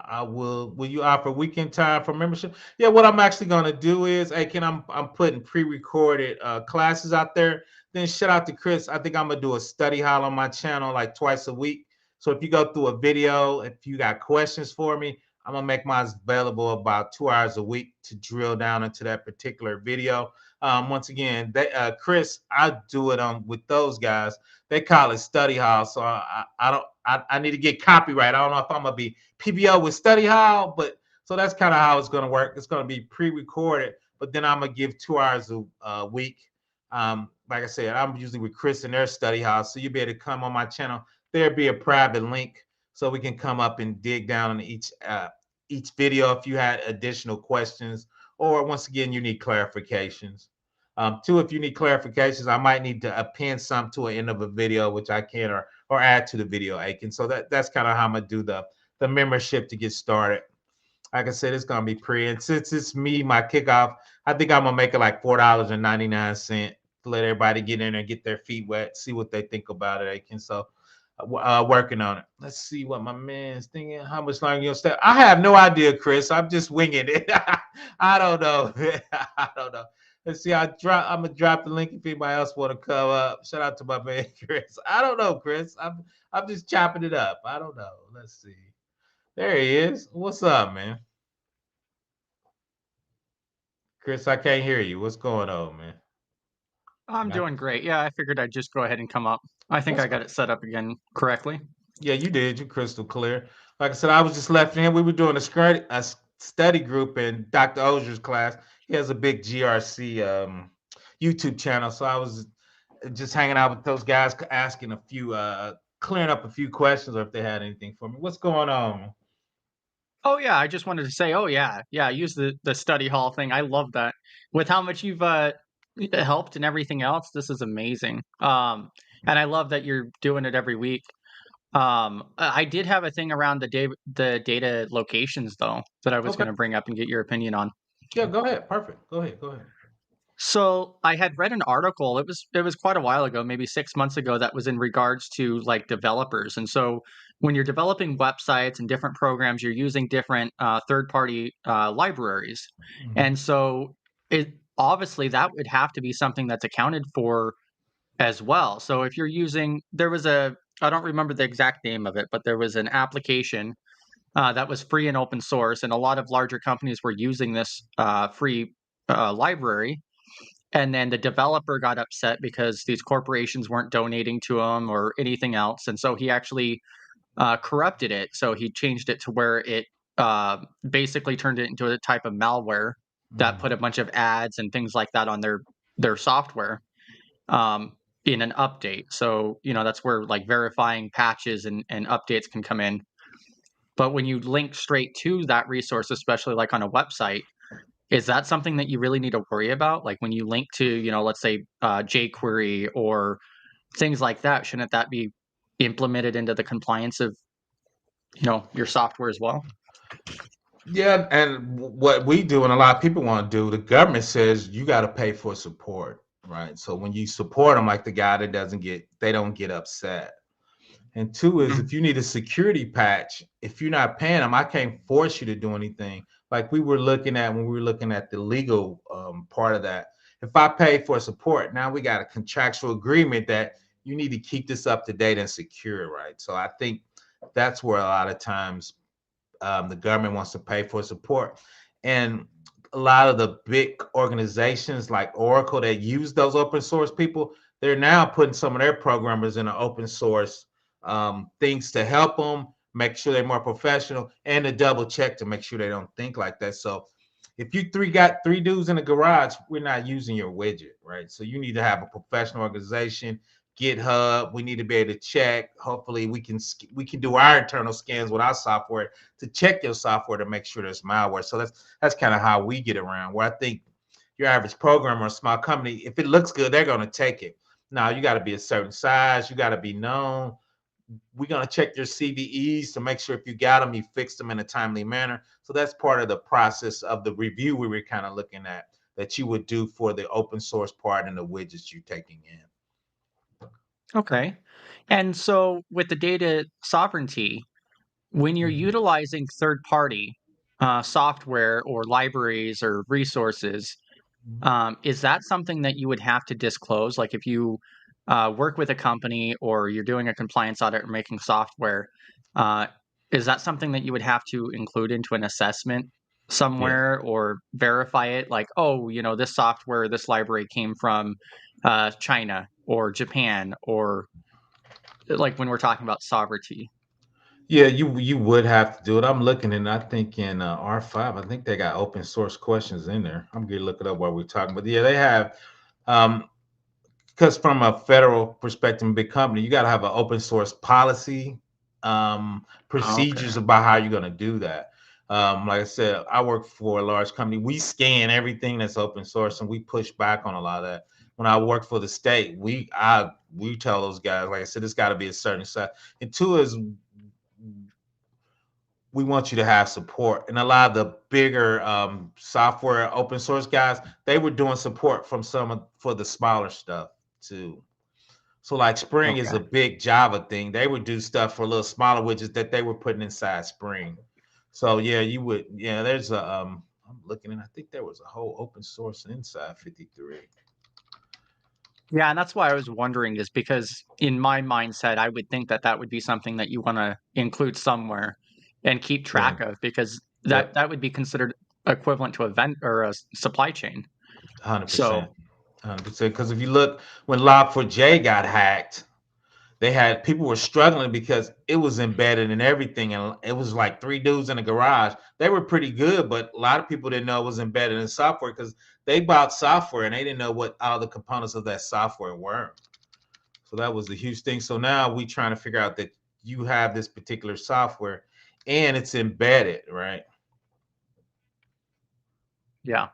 I will you offer weekend time for membership? Yeah, what I'm actually gonna do is, hey, I'm putting pre-recorded classes out there. Then shout out to Chris. I think I'm gonna do a study hall on my channel like twice a week. So if you go through a video, if you got questions for me, I'm gonna make mine available about 2 hours a week to drill down into that particular video. Once again, Chris, I do it on with those guys. They call it study hall. So I don't I need to get copyright. I don't know if I'm gonna be PBO with study hall, but so that's kind of how it's gonna work. It's gonna be pre-recorded, but then I'm gonna give 2 hours a week. Like I said, I'm usually with Chris in their study hall, so you'll be able to come on my channel. There'll be a private link so we can come up and dig down on each video if you had additional questions, or once again you need clarifications. Two, if you need clarifications, I might need to append some to an end of a video, which I can, or add to the video, Aiken. So that's kind of how I'm gonna do the membership to get started. Like I said, it's gonna be free, and since it's me, my kickoff, I think I'm gonna make it like $4.99 to let everybody get in there and get their feet wet, see what they think about it, Aiken. So working on it. Let's see what my man's thinking. How much longer you'll stay? I have no idea, Chris. I'm just winging it. I don't know. I don't know. Let's see. I'm gonna drop the link if anybody else want to come up. Shout out to my man Chris. I don't know, Chris. I'm just chopping it up. I don't know. Let's see. There he is. What's up, man? Chris, I can't hear you. What's going on, man?
I'm doing great. Yeah, I figured I'd just go ahead and come up. I think I got it set up again correctly.
Yeah, you did. You're crystal clear. Like I said, I was just left in. We were doing a study group in Dr. Ozier's class. He has a big GRC YouTube channel. So I was just hanging out with those guys, asking a few, clearing up a few questions, or if they had anything for me. What's going on?
Oh yeah, I just wanted to say, oh yeah, use the study hall thing. I love that. With how much you've helped and everything else, this is amazing. And I love that you're doing it every week. I did have a thing around the data locations though that I was going to bring up and get your opinion on.
Yeah, go ahead. Perfect. Go ahead.
So I had read an article. It was quite a while ago, maybe 6 months ago, that was in regards to like developers. And so when you're developing websites and different programs, you're using different third-party libraries.
Mhm.
And so it obviously that would have to be something that's accounted for as well. So if you're using, I don't remember the exact name of it, but there was an application that was free and open source, and a lot of larger companies were using this free library. And then the developer got upset because these corporations weren't donating to him or anything else. And so he actually corrupted it. So he changed it to where it basically turned it into a type of malware that put a bunch of ads and things like that on their software in an update. So, that's where like verifying patches and updates can come in. But when you link straight to that resource, especially like on a website, is that something that you really need to worry about? Like when you link to, let's say jQuery or things like that, shouldn't that be implemented into the compliance of, your software as well?
Yeah, and what we do, and a lot of people want to do, the government says you got to pay for support, right? So when you support them, like the guy that they don't get upset. And two is if you need a security patch, if you're not paying them, I can't force you to do anything. Like we were looking at when we were looking at the legal part of that. If I pay for support, now we got a contractual agreement that you need to keep this up to date and secure, right? So I think that's where a lot of times the government wants to pay for support. And a lot of the big organizations like Oracle that use those open source people, they're now putting some of their programmers in an open source things to help them make sure they're more professional and to double check to make sure they don't think like that. So if you got three dudes in the garage, we're not using your widget, right? So you need to have a professional organization, GitHub. We need to be able to check. Hopefully, we can do our internal scans with our software to check your software to make sure there's malware. So that's kind of how we get around. Where I think your average programmer or small company, if it looks good, they're going to take it. Now you got to be a certain size. You got to be known. We're going to check your CVEs to make sure if you got them, you fixed them in a timely manner. So that's part of the process of the review we were kind of looking at that you would do for the open source part and the widgets you're taking in.
Okay. And so with the data sovereignty, when you're utilizing third party software or libraries or resources, is that something that you would have to disclose? Like if you work with a company or you're doing a compliance audit or making software, uh, is that something that you would have to include into an assessment
Yeah.
somewhere or verify it? Like, oh, this software, this library came from China or Japan, or like when we're talking about sovereignty.
Yeah, you would have to do it. I'm looking and I think in R5, I think they got open source questions in there. I'm gonna look it up while we're talking. But yeah, they have because from a federal perspective, big company, you got to have an open source policy,
Okay.
procedures about how you're going to do that. Like I said, I work for a large company. We scan everything that's open source and we push back on a lot of that. When I work for the state, we tell those guys, like I said, it's got to be a certain size. And two is we want you to have support. And a lot of the bigger software open source guys, they were doing support from for the smaller stuff too. So like Spring is
Okay.
a big Java thing. They would do stuff for little smaller widgets that they were putting inside Spring. So yeah, you would. Yeah, there's a. I'm looking and I think there was a whole open source inside 53.
Yeah, and that's why I was wondering, is because in my mindset, I would think that that would be something that you want to include somewhere and keep
Yeah.
track of, because that
Yep.
that would be considered equivalent to a vent or a supply chain.
100%.
So,
100%. Because if you look when Log4j got hacked, they had people were struggling because it was embedded in everything and it was like three dudes in a garage. They were pretty good, but a lot of people didn't know it was embedded in software because they bought software and they didn't know what all the components of that software were. So that was a huge thing. So now we trying to figure out that you have this particular software and it's embedded, right?
yeah.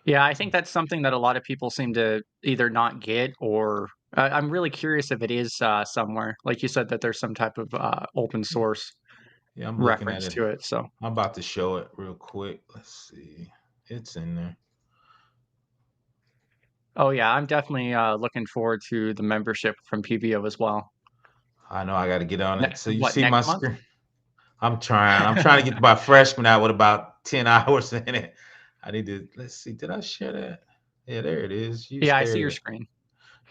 Yeah, I think that's something that a lot of people seem to either not get, or I'm really curious if it is somewhere. Like you said, that there's some type of open source
Yeah, I'm looking at
reference
it.
to it. So,
I'm about to show it real quick. Let's see. It's in there.
oh yeah, I'm definitely looking forward to the membership from PVO as well.
I know I got to get on it. So you see my
Next month?
screen? I'm trying. I'm trying to get my freshman out with about 10 hours in it. I need to let's see. Did I share that? Yeah, there it is. You
Yeah, I see your
shared it.
screen.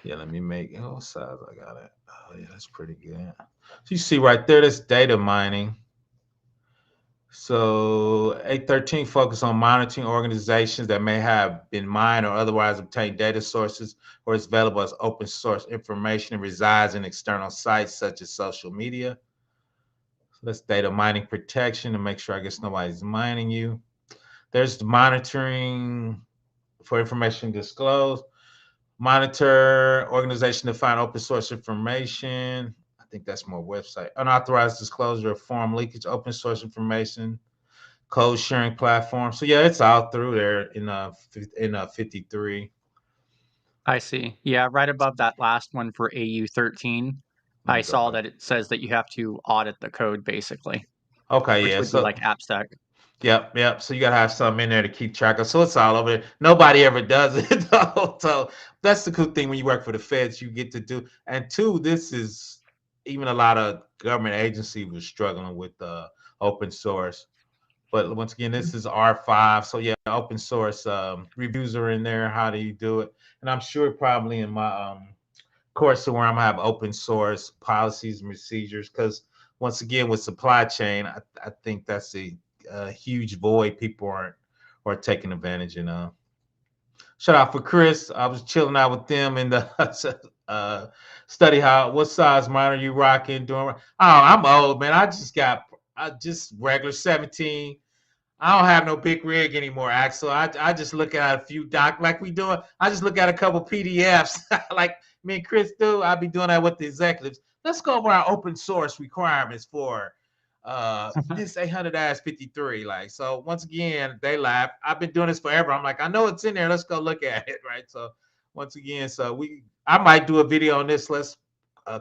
Yeah, let me make what size I got it. Oh yeah, that's pretty good. So you see right there, that's data mining. So 813 focus on monitoring organizations that may have been mined or otherwise obtained data sources or is available as open source information and resides in external sites such as social media. So that's data mining protection to make sure I guess nobody's mining you. There's the monitoring for information disclosed. Monitor organization to find open source information. I think that's more website. Unauthorized disclosure of form leakage, open source information, code sharing platform. So yeah, it's all through there in 53.
I see. Yeah, right above that last one for AU13,
Let
I
me go
saw
back.
that it says that you have to audit the code basically,
Okay,
which
yeah.
would be
So
like AppSec.
yep. So you gotta have something in there to keep track of. So it's all over there. Nobody ever does it though. So that's the cool thing when you work for the feds, you get to do. And two, this is even a lot of government agency was struggling with open source. But once again, this is R5. So yeah, open source reviews are in there. How do you do it? And I'm sure probably in my course where I'm gonna have open source policies and procedures, because once again with supply chain, I think that's a huge void people aren't taking advantage of. Shout out for Chris. I was chilling out with them in the study hall. What size monitor you rocking? Doing? Oh, I'm old, man. I just regular 17. I don't have no big rig anymore, Axel. I just look at a few like we doing. I just look at a couple PDFs like me and Chris do. I'll be doing that with the executives. Let's go over our open source requirements for this 800-53. Like, so once again, they laugh. I've been doing this forever. I'm like, I know it's in there. Let's go look at it, right? So once again, I might do a video on this. Let's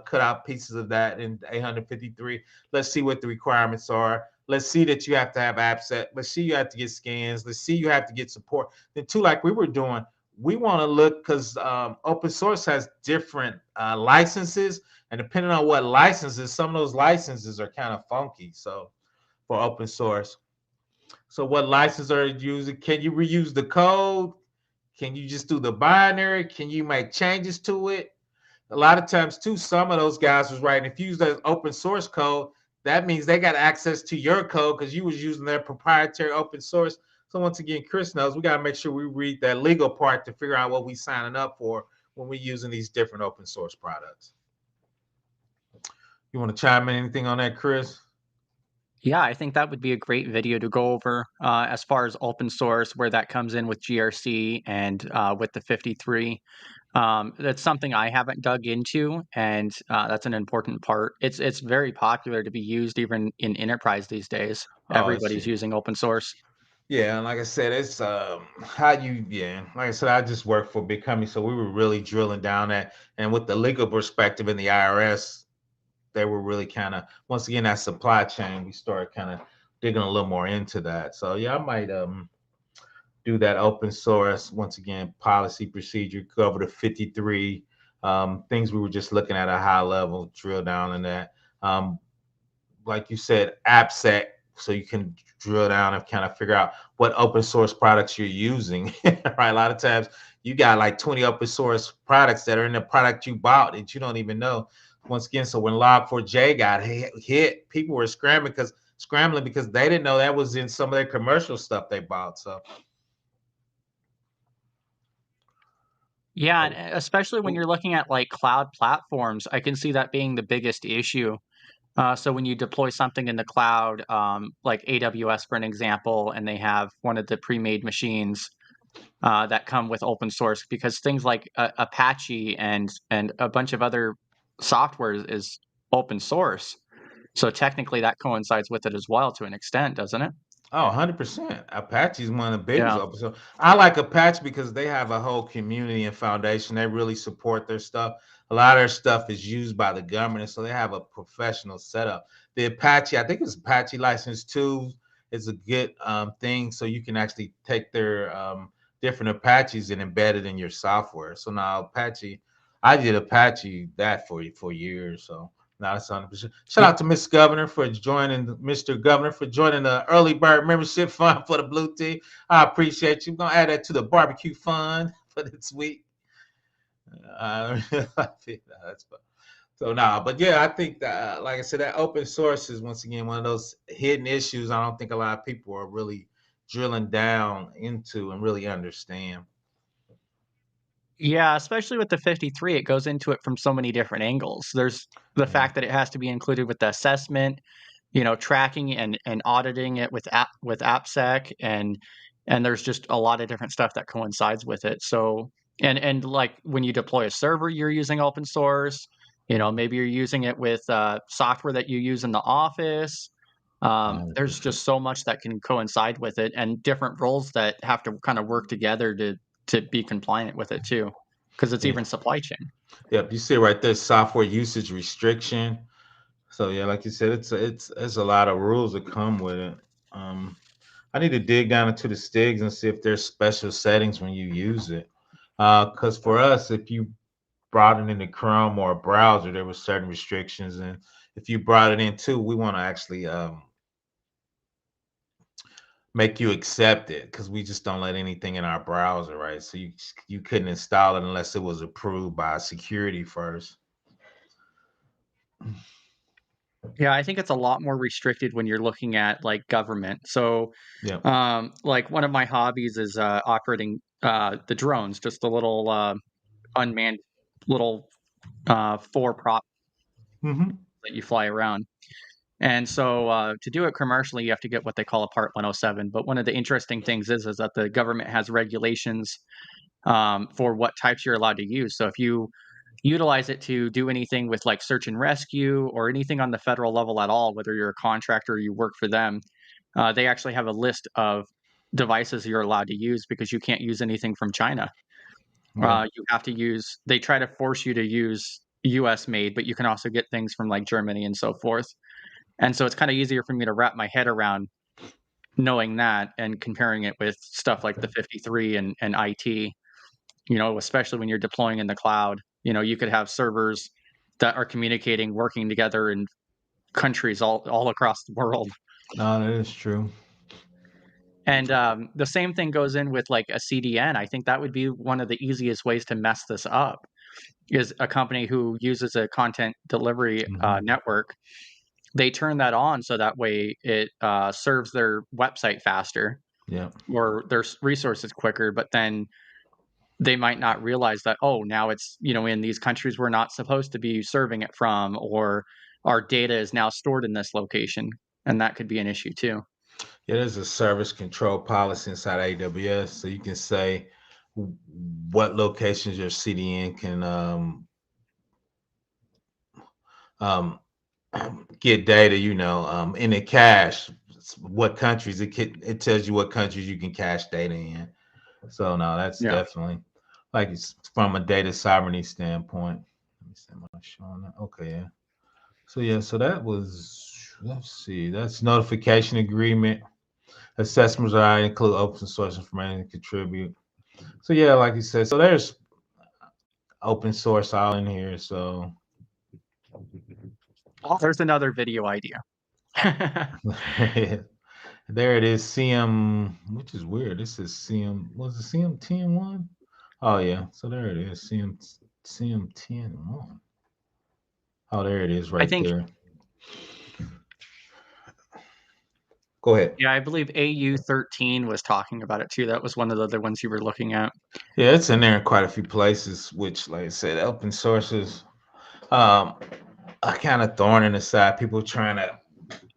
cut out pieces of that in 853. Let's see what the requirements are. Let's see that you have to have AppSec. Let's see you have to get scans. Let's see you have to get support. Then too, like we were doing, we want to look because open source has different licenses, and depending on what licenses, some of those licenses are kind of funky. So for open source, so what license are you using? Can you reuse the code? Can you just do the binary? Can you make changes to it? A lot of times too, some of those guys was writing, if you use that open source code, that means they got access to your code because you was using their proprietary open source. So once again, Chris knows we got to make sure we read that legal part to figure out what we signing up for when we're using these different open source products. You want to chime in anything on that, Chris?
Yeah, I think that would be a great video to go over as far as open source, where that comes in with GRC and with the 53. That's something I haven't dug into, and that's an important part. It's very popular to be used even in enterprise these days.
Oh,
Everybody's using open source.
yeah, and like I said, it's how you like I said, I just work for a big company, so we were really drilling down at, and with the legal perspective in the IRS, they were really kind of, once again, that supply chain, we started kind of digging a little more into that. So yeah, I might do that open source, once again, policy procedure, cover the 53 things we were just looking at a high level, drill down in that. Like you said, AppSec, so you can drill down and kind of figure out what open source products you're using. Right, a lot of times you got like 20 open source products that are in the product you bought that you don't even know. Once again, so when Log4j got hit, people were scrambling because they didn't know that was in some of their commercial stuff they bought. So
Yeah, and especially when you're looking at like cloud platforms, I can see that being the biggest issue. So when you deploy something in the cloud, like AWS for an example, and they have one of the pre-made machines that come with open source, because things like Apache and a bunch of other software is open source. So technically that coincides with it as well to an extent, doesn't it?
Oh, 100%. Apache is one of the biggest
Yeah.
open source. I like Apache because they have a whole community and foundation. They really support their stuff. A lot of their stuff is used by the government, so they have a professional setup. The Apache, I think it's Apache License 2 is a good thing, so you can actually take their different Apaches and embed it in your software. So now Apache, I did Apache that for years, so now it's 100%. Shout
Yeah.
out to Mr. Governor for joining the early bird membership fund for the blue tea. I appreciate you. I'm gonna add that to the barbecue fund for this week. That's fun. So now, but yeah, I think that, like I said, that open source is once again one of those hidden issues. I don't think a lot of people are really drilling down into and really understand.
Yeah, especially with the 53, it goes into it from so many different angles. There's the
Yeah.
fact that it has to be included with the assessment, tracking and auditing it with AppSec, and there's just a lot of different stuff that coincides with it. So and like when you deploy a server, you're using open source. Maybe you're using it with software that you use in the office. There's
100%.
just so much that can coincide with it, and different roles that have to kind of work together to be compliant with it too, because it's
Yeah.
even supply chain.
Yep. You see right there, software usage restriction. So yeah, like you said, it's a lot of rules that come with it. Um, I need to dig down into the STIGs and see if there's special settings when you use it. Because for us, if you brought it into Chrome or a browser, there were certain restrictions, and if you brought it in too, we want to actually make you accept it because we just don't let anything in our browser, right? So you couldn't install it unless it was approved by security first.
Yeah, I think it's a lot more restricted when you're looking at like government. So,
Yeah.
like one of my hobbies is operating the drones, just the little unmanned little four prop
Hmm.
that you fly around. And so to do it commercially, you have to get what they call a Part 107. But one of the interesting things is that the government has regulations for what types you're allowed to use. So if you utilize it to do anything with like search and rescue or anything on the federal level at all, whether you're a contractor or you work for them, they actually have a list of devices you're allowed to use because you can't use anything from China.
Yeah.
You have to use, they try to force you to use US made, but you can also get things from like Germany and so forth. And so it's kind of easier for me to wrap my head around knowing that and comparing it with stuff like the 53 and IT, especially when you're deploying in the cloud. You could have servers that are communicating, working together in countries all across the world.
No, that is true.
And the same thing goes in with like a CDN. I think that would be one of the easiest ways to mess this up is a company who uses a content delivery network. They turn that on so that way it serves their website faster
Yeah.
or their resources quicker, but then they might not realize that, oh, now it's, in these countries we're not supposed to be serving it from, or our data is now stored in this location. And that could be an issue too.
Yeah, there's a service control policy inside AWS, so you can say what locations your CDN can um, get data. In a cache. What countries it tells you what countries you can cache data in. So no, that's
Yeah.
definitely like it's from a data sovereignty standpoint. Let me see, am I showing that? Okay, yeah. So yeah, so that was, let's see, that's notification agreement. Assessments are include open source information to contribute. So yeah, like you said, so there's open source all in here. So
Oh, there's another video idea.
there it is, CM, which is weird. This is CM, was it CM 10.1? Oh yeah, so there it is, CM 10.1. Oh, there it is
I
right
think,
there. Go ahead.
yeah, I believe AU13 was talking about it too. That was one of the other ones you were looking at.
Yeah, it's in there in quite a few places, which, like I said, open sources um, are kind of thorn in the side. People trying to,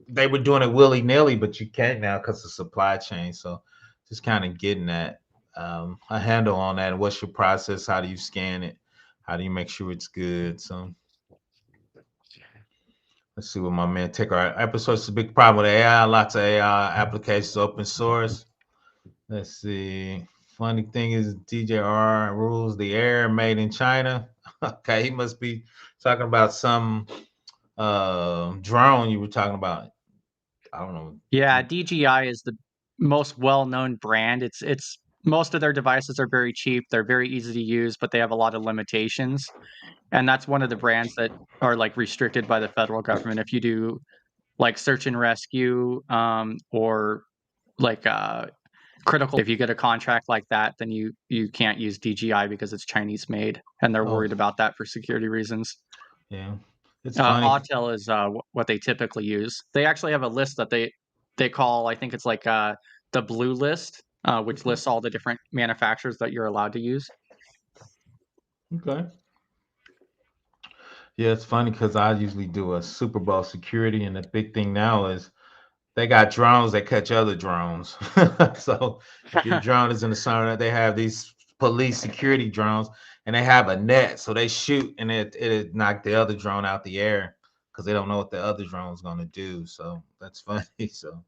they were doing it willy nilly, but you can't now because of supply chain. So just kind of getting that a handle on that. What's your process? How do you scan it? How do you make sure it's good? So let's see what my man take. Our episode is a big problem with AI. Lots of AI applications open source. Let's see. Funny thing is, DJR rules the air made in China. Okay, he must be talking about some drone you were talking about. I don't know.
Yeah, DJI is the most well-known brand. It's most of their devices are very cheap. They're very easy to use, but they have a lot of limitations. And that's one of the brands that are like restricted by the federal government. If you do like search and rescue, or like critical, if you get a contract like that, then you can't use DJI because it's Chinese made, and they're
Oh,
worried about that for security reasons.
yeah. It's funny.
Autel is what they typically use. They actually have a list that they call, I think it's like the blue list, which lists all the different manufacturers that you're allowed to use.
Okay. Yeah, it's funny because I usually do a Super Bowl security, and the big thing now is they got drones that catch other drones. So if your drone is in the center, they have these police security drones, and they have a net, so they shoot, and it knock the other drone out the air because they don't know what the other drone's gonna do. So that's funny. So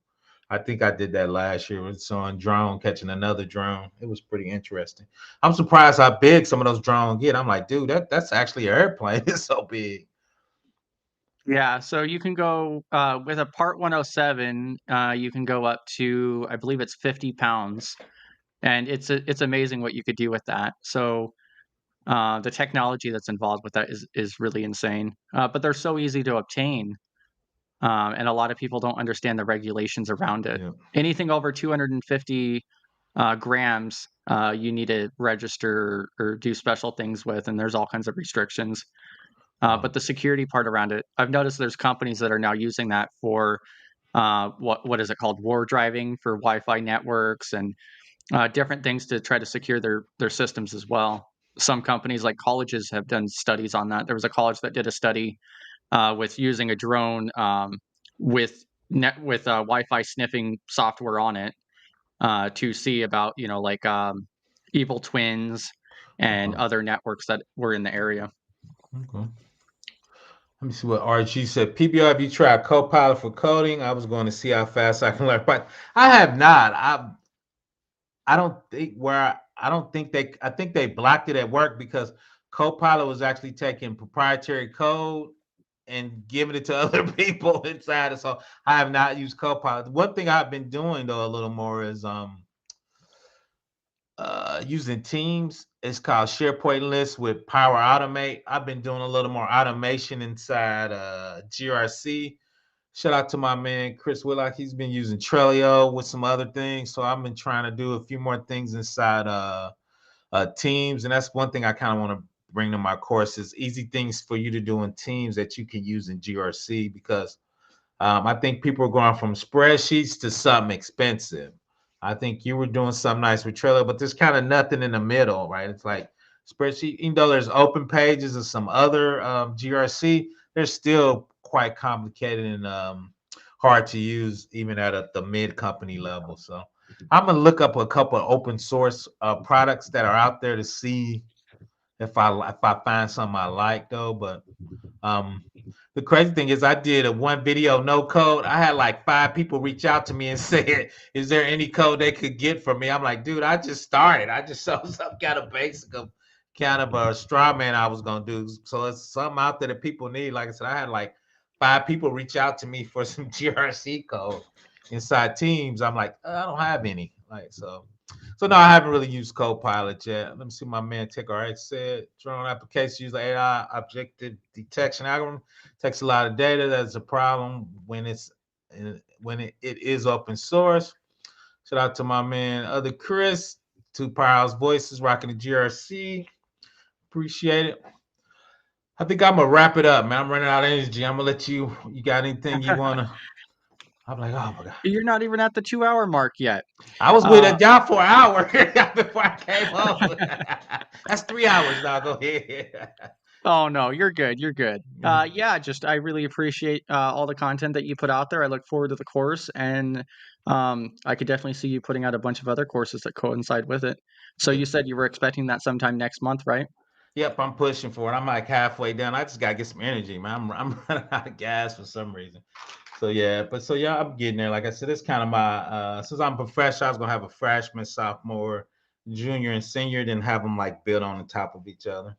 I think I did that last year with some drone catching another drone. It was pretty interesting. I'm surprised how big some of those drones get. I'm like, dude, that's actually an airplane. It's so big.
Yeah, so you can go with a Part 107. You can go up to, I believe, it's 50 pounds, and it's amazing what you could do with that. So The technology that's involved with that is really insane. But they're so easy to obtain, and a lot of people don't understand the regulations around it.
Yeah.
Anything over 250 grams, you need to register or do special things with, and there's all kinds of restrictions. But the security part around it, I've noticed there's companies that are now using that for what is it called, war driving for Wi-Fi networks and different things to try to secure their systems as well. Some companies, like colleges, have done studies on that. There was a college that did a study with using a drone with Wi-Fi sniffing software on it to see about like evil twins and other networks that were in the area.
Okay. Let me see what RG said. PBR, have you tried Copilot for coding? I was going to see how fast I can learn, but I have not. I don't think I think they blocked it at work because Copilot was actually taking proprietary code and giving it to other people inside it. So I have not used Copilot. One thing I've been doing though a little more is using Teams. It's called SharePoint List with Power Automate. I've been doing a little more automation inside GRC. Shout out to my man Chris Willock. He's been using Trello with some other things. So I've been trying to do a few more things inside Teams, and that's one thing I kind of want to bring to my courses. Easy things for you to do in Teams that you can use in GRC, because I think people are going from spreadsheets to something expensive. I think you were doing something nice with Trello, but there's kind of nothing in the middle, right? It's like spreadsheet, even though there's open pages and some other GRC, they're still quite complicated and hard to use, even at the mid company level. So I'm gonna look up a couple of open source products that are out there to see if I find something I like though. But the crazy thing is I did a one video no code. I had like 5 people reach out to me and say, is there any code they could get from me? I'm like, dude, I just started. I just saw some kind of basic of kind of a straw man I was gonna do. So it's something out there that people need. Like I said, I had like 5 people reach out to me for some GRC code inside Teams. I'm like, I don't have any. Like so no, I haven't really used Copilot yet. Let me see what my man TechRX said. Drone applications use the AI objective detection algorithm. Takes a lot of data. That's a problem when it is open source. Shout out to my man other Chris, Two Powerhouse Voices, rocking the GRC. Appreciate it. I think I'm gonna wrap it up, man. I'm running out of energy. I'm gonna let you. You got anything you wanna? I'm like, oh my god.
You're not even at the 2-hour mark yet.
I was with a job for an hour before I came home. That's 3 hours now. Go ahead.
Oh no, you're good. You're good. Yeah, just I really appreciate all the content that you put out there. I look forward to the course, and I could definitely see you putting out a bunch of other courses that coincide with it. So
Yeah.
you said you were expecting that sometime next month, right?
Yep, I'm pushing for it. I'm like halfway down. I just gotta get some energy, man. I'm running out of gas for some reason. So yeah, I'm getting there. Like I said, it's kind of my since I'm a professional, I was gonna have a freshman, sophomore, junior, and senior, then have them like build on the top of each other.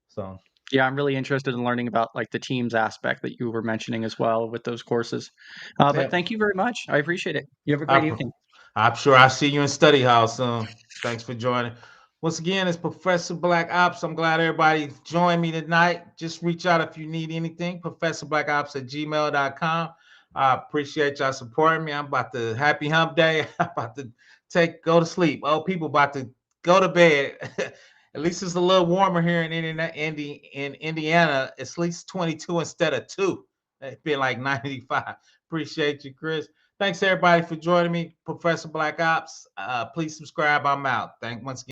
So
Yeah, I'm really interested in learning about like the teams aspect that you were mentioning as well with those courses. But
yeah,
thank you very much. I appreciate it. You have a great evening.
I'm sure I'll see you in study hall soon. Thanks for joining. Once again, it's Professor Black Ops. I'm glad everybody joined me tonight. Just reach out if you need anything. ProfessorBlackOps@gmail.com. I appreciate y'all supporting me. I'm about to happy hump day. I'm about to go to sleep. Oh, people about to go to bed. At least it's a little warmer here in Indiana. It's at least 22 instead of 2. It's been like 95. Appreciate you, Chris. Thanks everybody for joining me, Professor Black Ops. Please subscribe. I'm out. Thank once again.